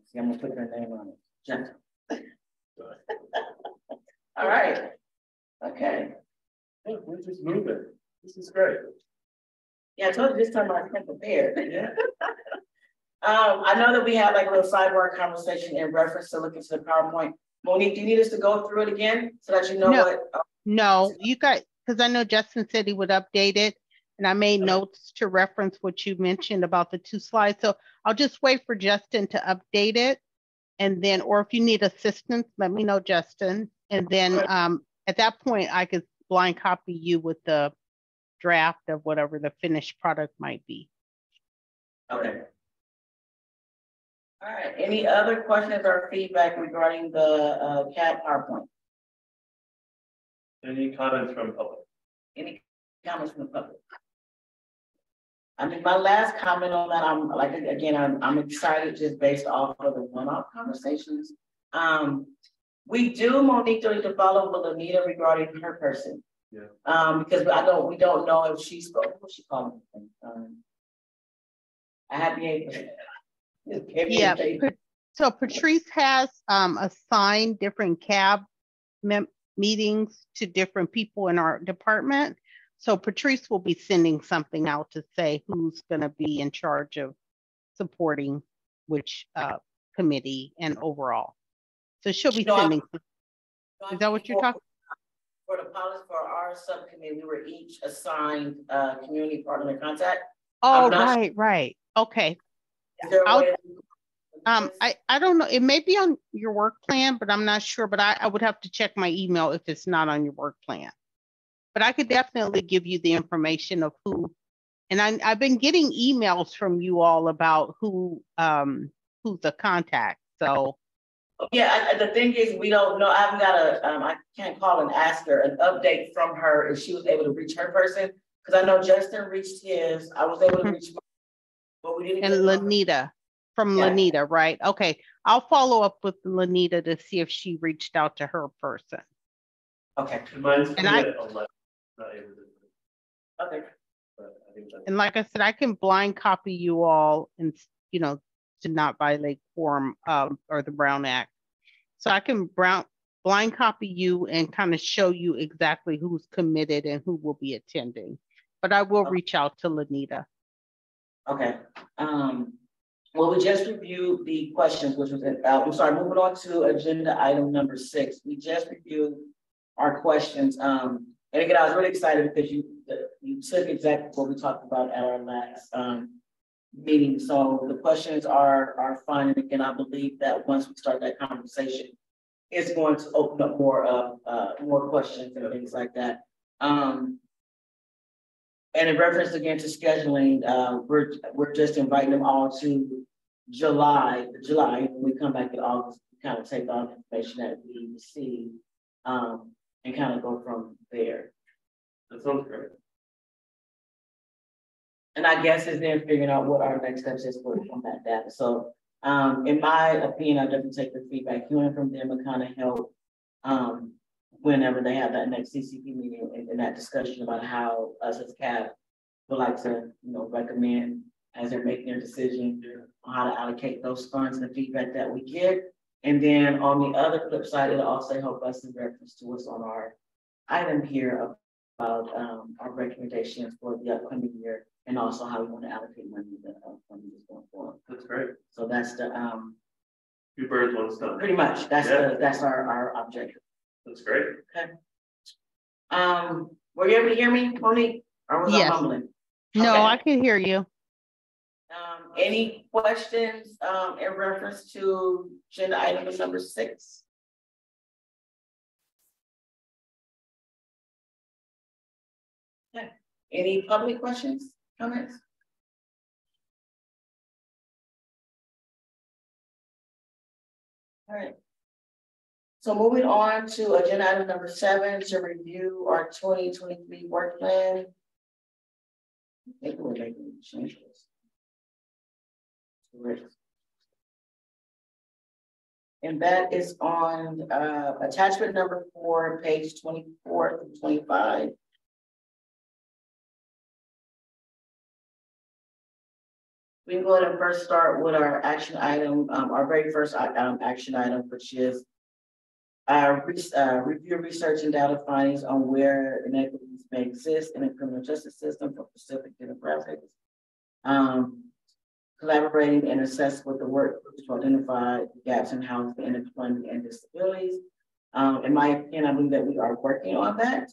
See, I'm gonna put her name on it. Gentle. All right. Okay. Yeah, we're just moving. This is great. Yeah, I told you this time I came prepared. Yeah. I know that we had like a little sidebar conversation in reference to looking to the PowerPoint. Monique, do you need us to go through it again so that you know what? No, you guys, because I know Justin said he would update it, and I made notes to reference what you mentioned about the 2 slides. So I'll just wait for Justin to update it, and then, or if you need assistance, let me know, Justin. And then at that point, I could blind copy you with the draft of whatever the finished product might be. Okay. All right, any other questions or feedback regarding the CAD PowerPoint? Any comments from public? Any comments from the public? I mean, my last comment on that, I'm like, again, I'm excited just based off of the one-off conversations. We do, Monique, need to follow with Anita regarding her person. Yeah. Because we don't know if she's, what's she calling? I have the. Yeah. So Patrice has assigned different cab meetings to different people in our department. So Patrice will be sending something out to say who's going to be in charge of supporting which committee and overall. So she'll be sending. Is that what you're talking? For the policy for our subcommittee, we were each assigned community partner contact. Oh, right. Okay. I don't know. It may be on your work plan, but I'm not sure. But I would have to check my email if it's not on your work plan. But I could definitely give you the information of who. And I've been getting emails from you all about who's the contact. So. Yeah, the thing is, we don't know. I haven't got I can't call and ask her an update from her if she was able to reach her person. Because I know Justin reached his. I was able to reach, but we didn't. And Lanita. From Lanita, right? Okay. I'll follow up with Lanita to see if she reached out to her person. Okay. And like I said, I can blind copy you all and, to not violate quorum or the Brown Act. So I can blind copy you and kind of show you exactly who's committed and who will be attending. But I will reach out to Lanita. Okay. Well, we just reviewed the questions, which was, I'm sorry, moving on to agenda item number 6. We just reviewed our questions. And again, I was really excited because you took exactly what we talked about at our last meeting. So the questions are fun. And again, I believe that once we start that conversation, it's going to open up more questions and things like that. And in reference again to scheduling, we're just inviting them all to July. When we come back in August, we kind of take all the information that we receive and kind of go from there. That sounds great. And I guess is then figuring out what our next steps is from that data. So in my opinion, I definitely take the feedback hearing from them and kind of help whenever they have that next CCP meeting and that discussion about how us as CAB would like to, recommend as they're making their decision on how to allocate those funds and the feedback that we get. And then on the other flip side, it'll also help us in reference to what's on our item here about our recommendations for the upcoming year and also how we want to allocate money that funding is going forward. That's great. So that's the two birds, one stone. Pretty much. That's our objective. That's great. Okay. Were you able to hear me, Monique? Or was I mumbling? No, okay. I can hear you. Any questions in reference to agenda item number 6? Okay. Any public questions, comments? All right. So moving on to agenda item number 7 to review our 2023 work plan. Maybe we're making changes. And that is on attachment number 4, page 24 through 25. We can go ahead and first start with our action item, our very first action item, which is review research and data findings on where inequities may exist in the criminal justice system for specific demographics. Collaborating and assess with the work to identify gaps in housing and employment and disabilities. In my opinion, I believe that we are working on that.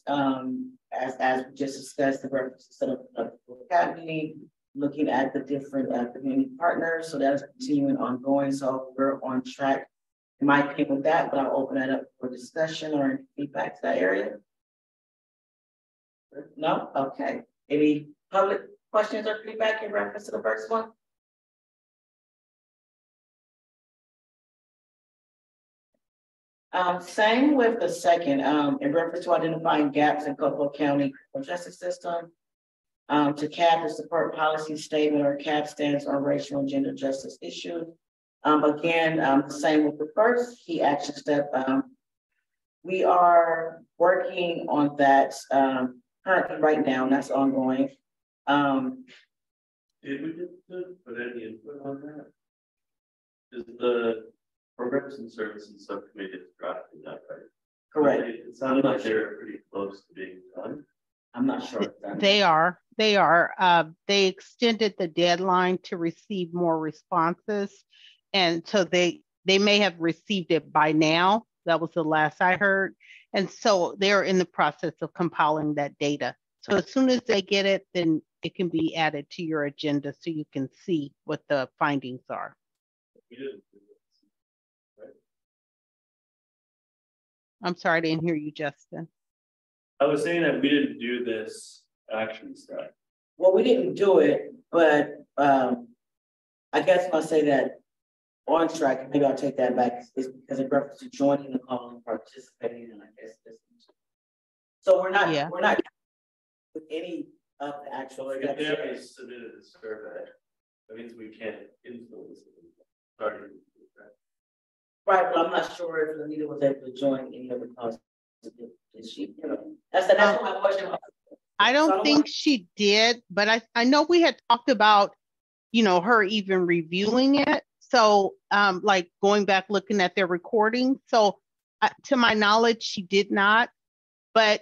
As we just discussed, the reference to the academy, looking at the different community partners. So that's continuing ongoing. So we're on track, in my opinion, with that, but I'll open that up for discussion or feedback to that area. No? Okay. Any public questions or feedback in reference to the first one? Same with the second, in reference to identifying gaps in Cocoa County criminal justice system, to CAB, the support policy statement or CAB stands on racial and gender justice issues. Again, same with the first key action step, We are working on that currently right now, and that's ongoing. Did we just put any input on that? Is the programs and services subcommittee drafting that, right? Correct. It sounded like they're pretty close to being done. I'm not sure. They are. They extended the deadline to receive more responses. And so they may have received it by now. That was the last I heard. And so they're in the process of compiling that data. So as soon as they get it, then it can be added to your agenda so you can see what the findings are. We didn't do this, right? I'm sorry, I didn't hear you, Justin. I was saying that we didn't do this action step. Well, we didn't do it, but I guess when I say that on track, maybe I'll take that back, is because it references to joining the call and participating in, I guess. So we're not with any of the actual. Like if they already submitted a survey, that means we can't influence it. Starting. Right, but I'm not sure if Lanita was able to join any of the calls. Did she? That's my question. I don't think she did, but I know we had talked about, her even reviewing it. So like going back, looking at their recording. So to my knowledge, she did not. But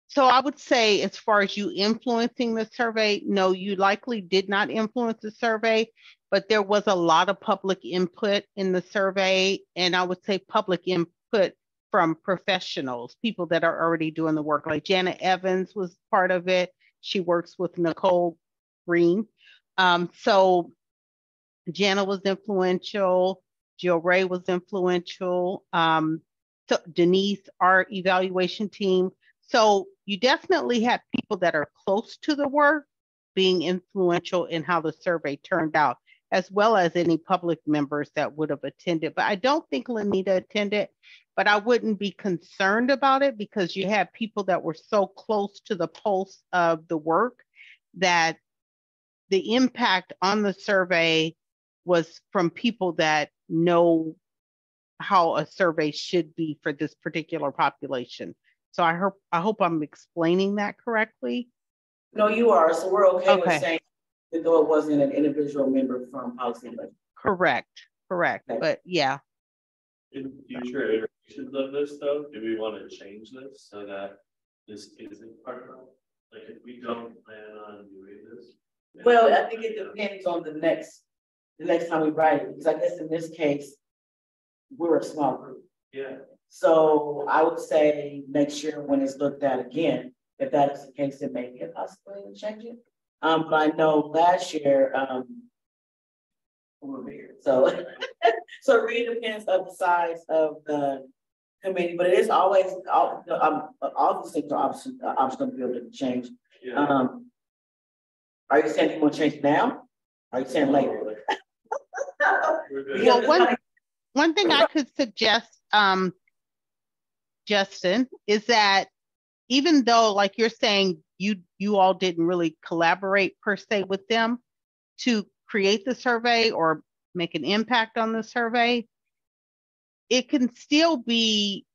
so I would say, as far as you influencing the survey, no, you likely did not influence the survey, but there was a lot of public input in the survey. And I would say public input from professionals, people that are already doing the work. Like Janet Evans was part of it. She works with Nicole Green. So Jana was influential. Jill Ray was influential. So Denise, our evaluation team. So you definitely have people that are close to the work being influential in how the survey turned out, as well as any public members that would have attended. But I don't think Lanita attended, but I wouldn't be concerned about it because you had people that were so close to the pulse of the work that the impact on the survey was from people that know how a survey should be for this particular population. So I hope I'm explaining that correctly. No, you are. So we're okay with saying, even though it wasn't an individual member from policy. Correct. Okay. But yeah. In future iterations of this, though, do we want to change this so that this isn't part of it? Like if we don't plan on doing this? Well, I think it depends on the next time we write it, because I guess in this case, we're a small group. Yeah. So I would say make sure when it's looked at again, if that is the case, it may be a possibility to change it. But I know last year, we were bigger. So so it really depends on the size of the committee, but it is always all these things are obviously going to be able to change. Yeah. Are you saying you want to change it now? Are you saying later? Well, one thing I could suggest, Justin, is that even though, like you're saying, you all didn't really collaborate per se with them to create the survey or make an impact on the survey, it can still be,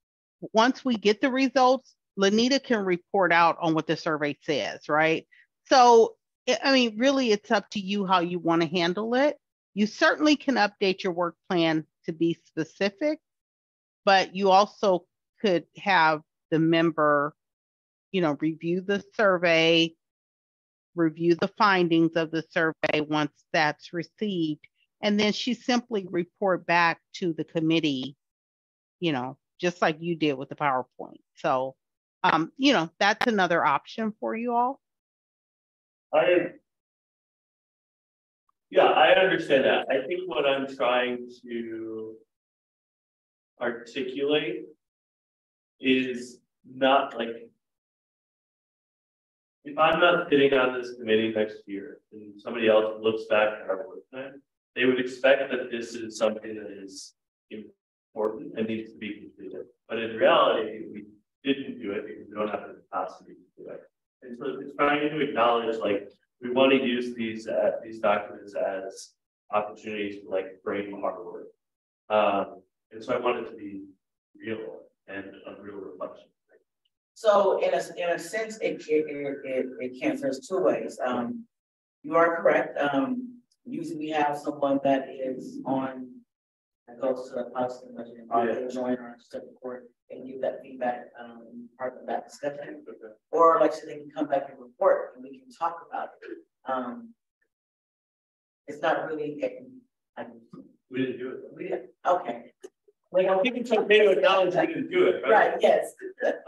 once we get the results, Lanita can report out on what the survey says, right? So, I mean, really, it's up to you how you want to handle it. You certainly can update your work plan to be specific, but you also could have the member, review the survey, review the findings of the survey once that's received, and then she simply report back to the committee, just like you did with the PowerPoint. So, that's another option for you all. I understand that. I think what I'm trying to articulate is not like, if I'm not sitting on this committee next year and somebody else looks back at our work plan, they would expect that this is something that is important and needs to be completed. But in reality, we didn't do it because we don't have the capacity to do it. And so it's trying to acknowledge, like, we want to use these documents as opportunities to like frame our work. And so I want it to be real and a real reflection. So in a sense, it can there's two ways. You are correct. Usually we have someone that is on that goes to the policy and budget and they join our study court and give that feedback part of that discussion. Or like so they can come back and report and we can talk about it. It's not really We didn't do it. we didn't, okay. Like, you can take maybe acknowledge we didn't do it, right? Right, yes. But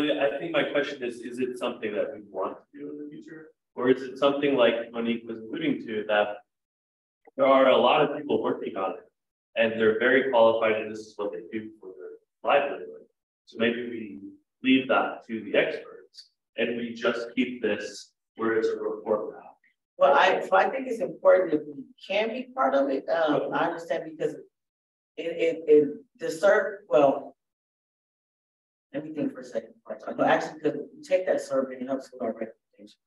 I think my question is it something that we want to do in the future? Or is it something like Monique was alluding to that there are a lot of people working on it and they're very qualified and this is what they do for their livelihood. So maybe we leave that to the experts and we just keep this where it's a report back. Well, I think it's important if we can be part of it. I understand because well, let me think for a second. No, actually, because we take that survey and it helps with our recommendation.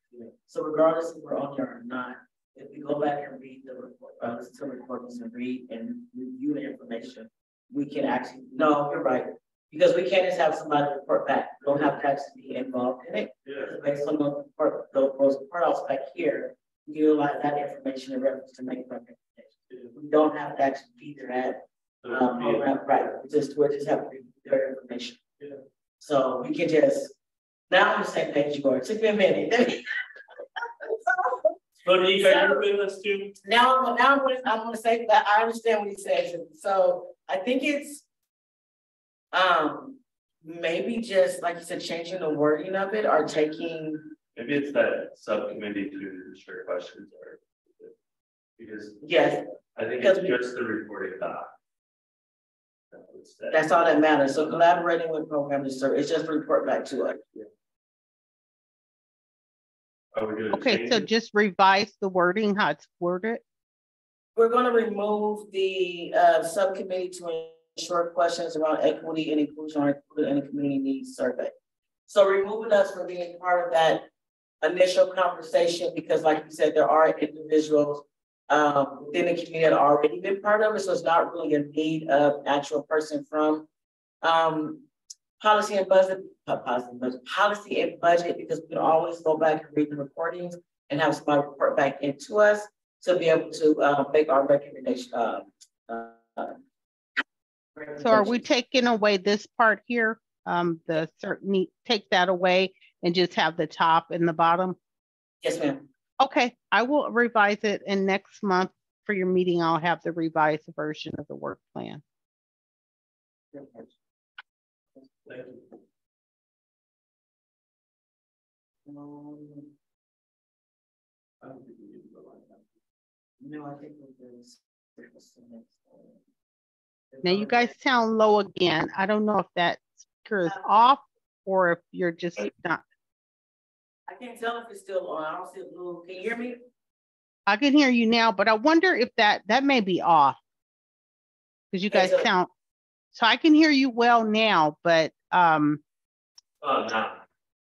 So regardless if we're on there or not, if we go back and read the report, listen to the recordings and read and review the information, we can actually, no, you're right. Because we can't just have somebody report back. We don't have to actually be involved in it. Yeah. Based on those report outs back here, we utilize that information in reference to make recommendations. Yeah. We don't have to actually be there at right. We just have to review their information. Yeah. So we can just now on the same page you are. It took me a minute. But you guys are with us too. Now I'm gonna say that I understand what he says. So I think it's maybe just like you said, changing the wording of it or taking maybe it's that subcommittee to ensure questions are because yes. I think it's just the reporting back. That's all that matters. So collaborating with program to serve, it's just report back to us. Yeah. Okay, so just revise the wording, how it's worded. We're going to remove the subcommittee to ensure questions around equity and inclusion are included in the community needs survey. So removing us from being part of that initial conversation because like you said, there are individuals within the community that have already been part of it. So it's not really a need of actual person from policy and budget, because we can always go back and read the recordings and have somebody report back into us to be able to make our recommendation. So are we taking away this part here? The certain take that away and just have the top and the bottom? Yes, ma'am. Okay, I will revise it and next month for your meeting, I'll have the revised version of the work plan. Thank you. I don't think we need to go like that. No, I think we're Now you guys sound low again. I don't know if that speaker is off or if you're just not. I can't tell if it's still on. I don't see a blue. Can you hear me? I can hear you now, but I wonder if that may be off because you guys sound. So I can hear you well now, but no.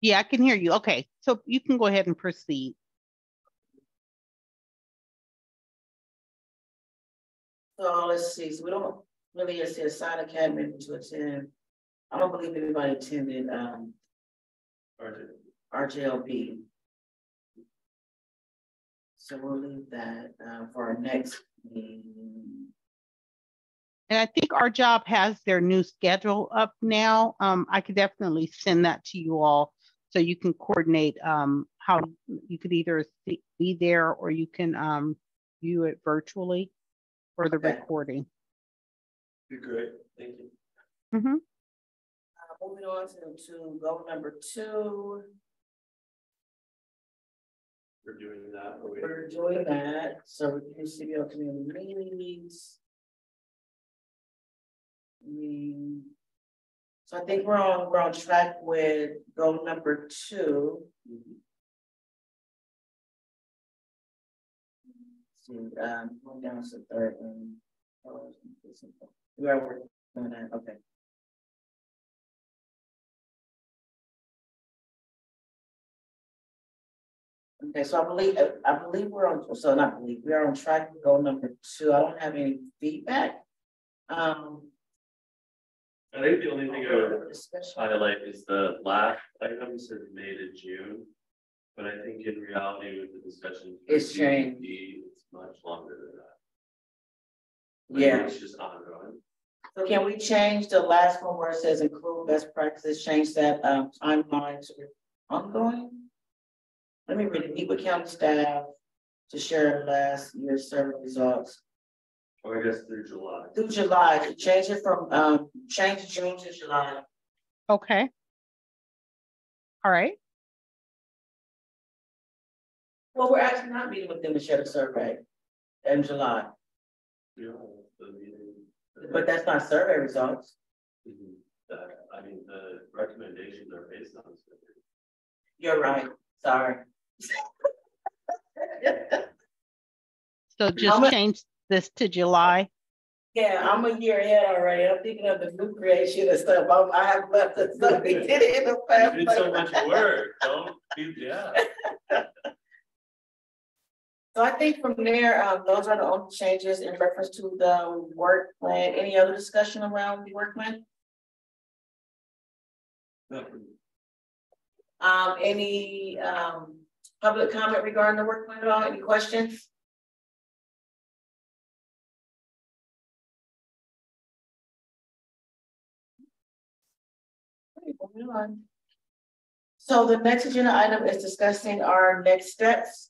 Yeah, I can hear you. Okay, so you can go ahead and proceed. So let's see. So we don't really assign a CAD member to attend. I don't believe anybody attended RJLB. So we'll leave that for our next meeting. And I think our job has their new schedule up now. I could definitely send that to you all so you can coordinate how you could either be there or you can view it virtually for the recording. Be great. Thank you. Mm-hmm. Moving on to goal number 2. We're doing that. We're doing that. So review CBO community meetings. So I think we're on track with goal number 2. Going down to the 3rd one. We are working on that. Okay. Okay, so I believe we're on. So not believe we are on track with goal number 2. I don't have any feedback. I think the only thing I would highlight is the last item says May to June. But I think in reality with the discussion. It's changed. It's much longer than that. Yeah. It's just ongoing. So can we change the last one where it says include best practices, change that timeline to ongoing? Let me read it. Meet with county staff to share last year's survey results. Or I guess through July. Through July, change it from change June to July. Okay. All right. Well, we're actually not meeting with them to share the survey in July. Yeah, the meeting. But that's not survey results. I mean, the recommendations are based on survey. You're right. Sorry. So just change this to July. Yeah, I'm a year ahead already. I'm thinking of the new creation and stuff. I have left the stuff. We did it in the past. You did so much work. Don't be, yeah. So I think from there, those are the only changes in reference to the work plan. Any other discussion around the work plan? Any public comment regarding the work plan at all? Any questions? Okay, moving on. So the next agenda item is discussing our next steps.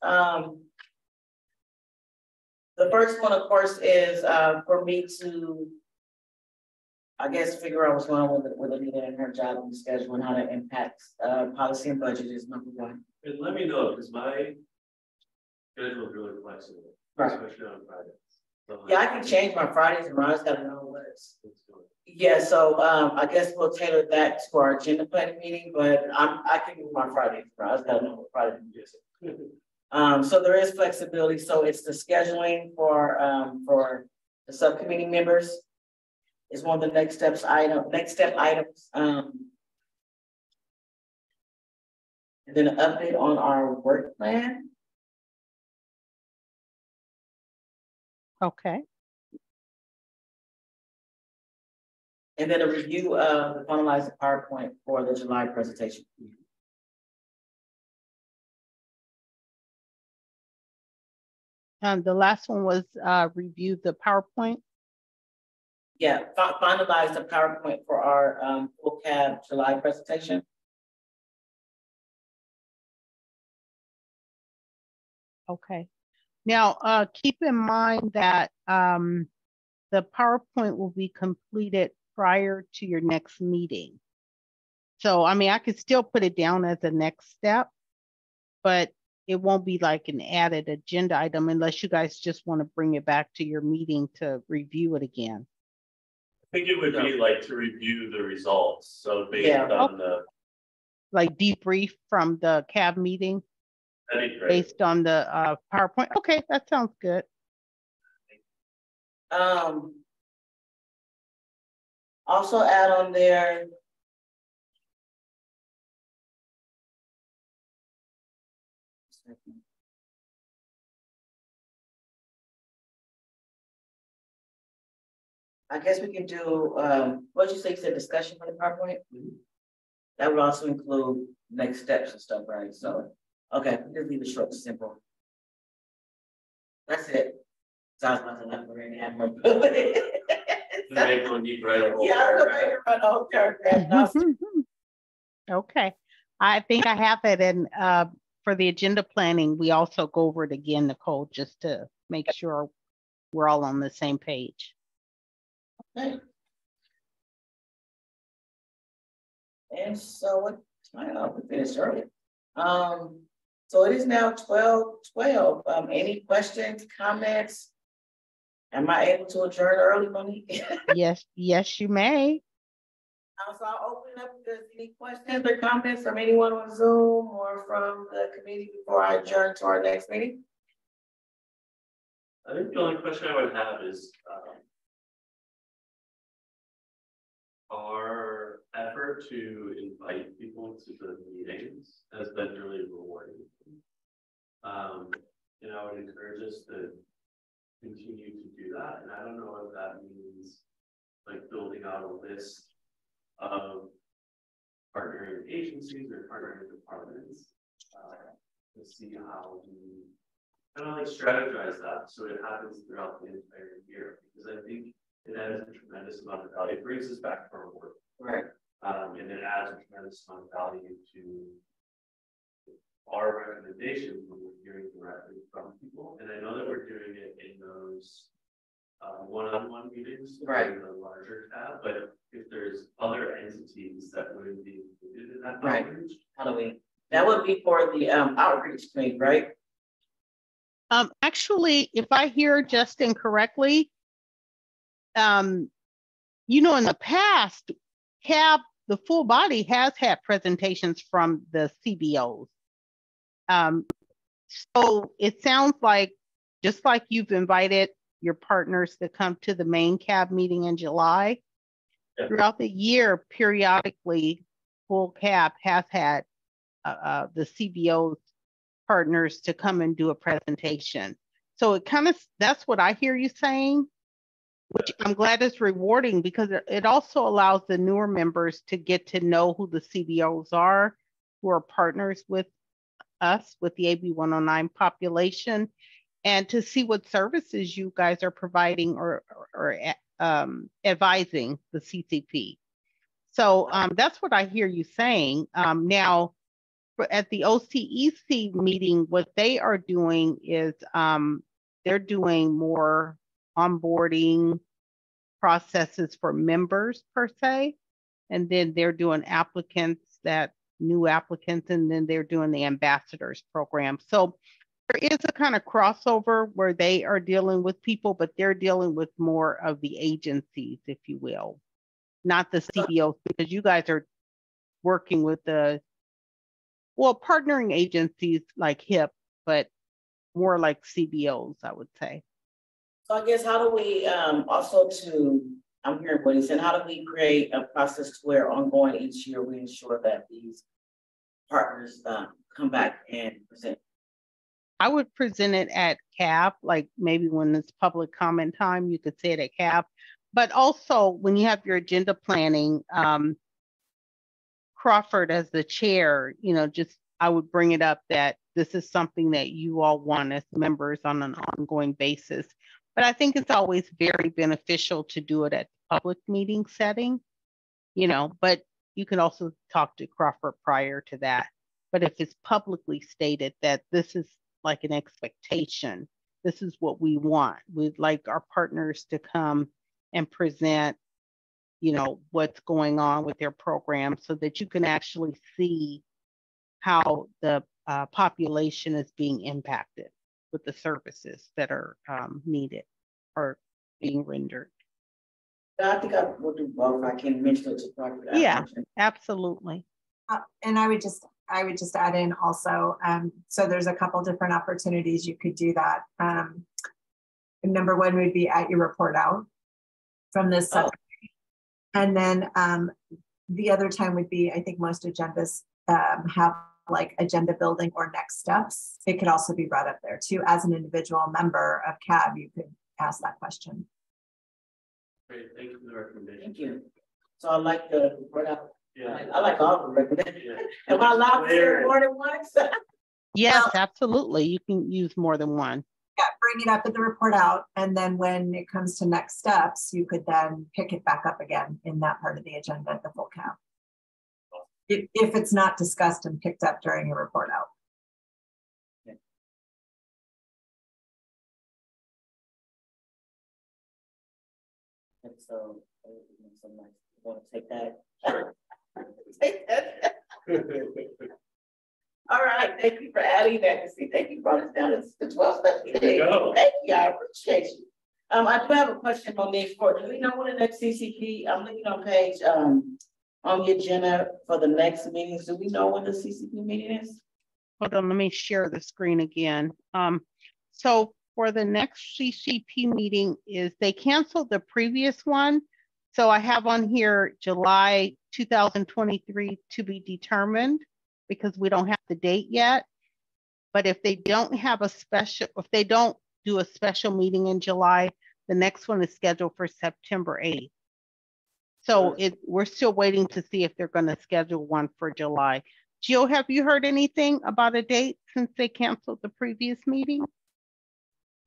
The first one, of course, is for me to, I guess, figure out what's going on with Anita and her job and schedule and how that impacts policy and budget is number one. And let me know, because my schedule is really flexible, Right. especially on Fridays. So Yeah, I can change my Fridays and I just gotta know what it's. Yeah, so I guess we'll tailor that to our agenda planning meeting, but I can move my Fridays. I just gotta know what Friday is. So there is flexibility. So it's the scheduling for the subcommittee members is one of the next step items. And then an update on our work plan. Okay. And then a review of the finalized PowerPoint for the July presentation. The last one was review the PowerPoint. Yeah, finalize the PowerPoint for our full cab July presentation. Okay. Now, keep in mind that the PowerPoint will be completed prior to your next meeting. So, I mean, I could still put it down as a next step, but it won't be like an added agenda item unless you guys just want to bring it back to your meeting to review it again. I think it would be like to review the results. So based on the. Like debrief from the CAB meeting. That'd be great. Based on the PowerPoint. Okay, that sounds good. Also add on there. I guess we can do, what did you say, you said discussion for the PowerPoint? Mm-hmm. That would also include next steps and stuff, right? So, okay, just leave it short and simple. That's it. Sounds like enough for any hammer. Yeah, I'm gonna write a whole paragraph. Okay, I think I have it, and for the agenda planning, we also go over it again, Nicole, just to make sure we're all on the same page. Okay. And so we finished early. So it is now 12:12. Any questions, comments? Am I able to adjourn early, Monique? Yes, you may. So I'll open it up if there's any questions or comments from anyone on Zoom or from the committee before I adjourn to our next meeting. I think the only question I would have is our effort to invite people to the meetings has been really rewarding. And I would encourage us to continue to do that. And I don't know if that means like building out a list partnering agencies or partnering departments to see how we kind of like strategize that so it happens throughout the entire year, because I think it adds a tremendous amount of value. It brings us back to our work. Right. And it adds a tremendous amount of value to our recommendations when we're hearing directly from people. And I know that we're doing it in those one-on-one meetings, right, in a larger tab, but if there's other entities that would be included in that right, outreach, how do we? That would be for the outreach thing, right? Actually, if I hear Justin correctly, you know, in the past, CAB, the full body has had presentations from the CBOs. So it sounds like, just like you've invited your partners to come to the main CAB meeting in July, throughout the year, periodically, full CAB has had the CBOs partners to come and do a presentation. So it kind of, that's what I hear you saying, which I'm glad is rewarding, because it also allows the newer members to get to know who the CBOs are, who are partners with us, with the AB 109 population, and to see what services you guys are providing or advising the CCP. So that's what I hear you saying. Now, at the OCEC meeting, what they are doing is they're doing more onboarding processes for members per se, and then they're doing new applicants, and then they're doing the ambassadors program. So there is a kind of crossover where they are dealing with people, but they're dealing with more of the agencies, if you will, not the CBOs, because you guys are working with partnering agencies like HIP, but more like CBOs, I would say. So I guess how do we I'm hearing what he said, how do we create a process to where ongoing each year we ensure that these partners come back and present? I would present it at CAB, like maybe when it's public comment time, you could say it at CAB. But also when you have your agenda planning, Crawford as the chair, you know, I would bring it up that this is something that you all want as members on an ongoing basis. But I think it's always very beneficial to do it at public meeting setting, you know, but you can also talk to Crawford prior to that. But if it's publicly stated that this is like an expectation, this is what we want. We'd like our partners to come and present, you know, what's going on with their program so that you can actually see how the population is being impacted with the services that are needed or being rendered. I think I will do both. I can mention it to Crawford. Yeah, absolutely. And I would just add in also, so there's a couple different opportunities you could do that. Number one would be at your report out from this subcommittee. And then the other time would be, I think most agendas have like agenda building or next steps. It could also be brought up there too. As an individual member of CAB, you could ask that question. Great, thank you for the recommendation. Thank you. So I like the report out. Yeah. I like all the recommendations. Yeah. Am I allowed to say more than once? Yes, absolutely. You can use more than one. Yeah, bring it up at the report out. And then when it comes to next steps, you could then pick it back up again in that part of the agenda at the full CAB. If it's not discussed and picked up during a report out. And so nice. You want to take that? Take that. All right, thank you for adding that. See, thank you, brought us down to 12:17. Thank you, I appreciate you. I do have a question, Monique. Do we know when the next CCP? I'm looking on page on the agenda for the next meetings. Do we know when the CCP meeting is? Hold on, let me share the screen again. So for the next CCP meeting is they canceled the previous one. So I have on here July 2023 to be determined because we don't have the date yet. But if they don't have a special, if they don't do a special meeting in July, the next one is scheduled for September 8th. So we're still waiting to see if they're going to schedule one for July. Jill, have you heard anything about a date since they canceled the previous meeting?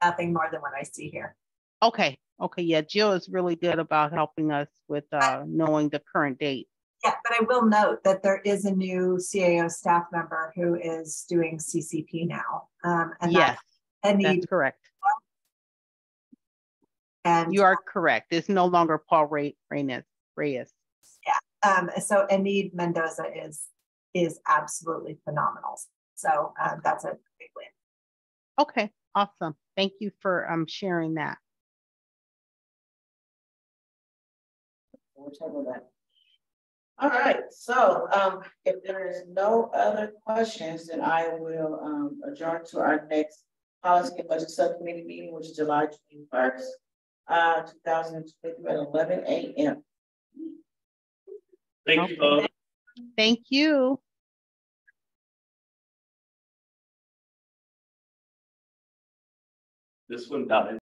Nothing more than what I see here. Okay. Okay. Yeah. Jill is really good about helping us with knowing the current date. Yeah, but I will note that there is a new CAO staff member who is doing CCP now. And yes, that's correct. And you are correct. It's no longer Paul Reyes. Yeah. So Enid Mendoza is absolutely phenomenal. So that's a big win. Okay, awesome. Thank you for sharing that. We'll table that. All right, so if there is no other questions, then I will adjourn to our next policy and budget subcommittee meeting, which is July 21st, 2023 at 11 a.m. Thank you both. Thank you. This one died.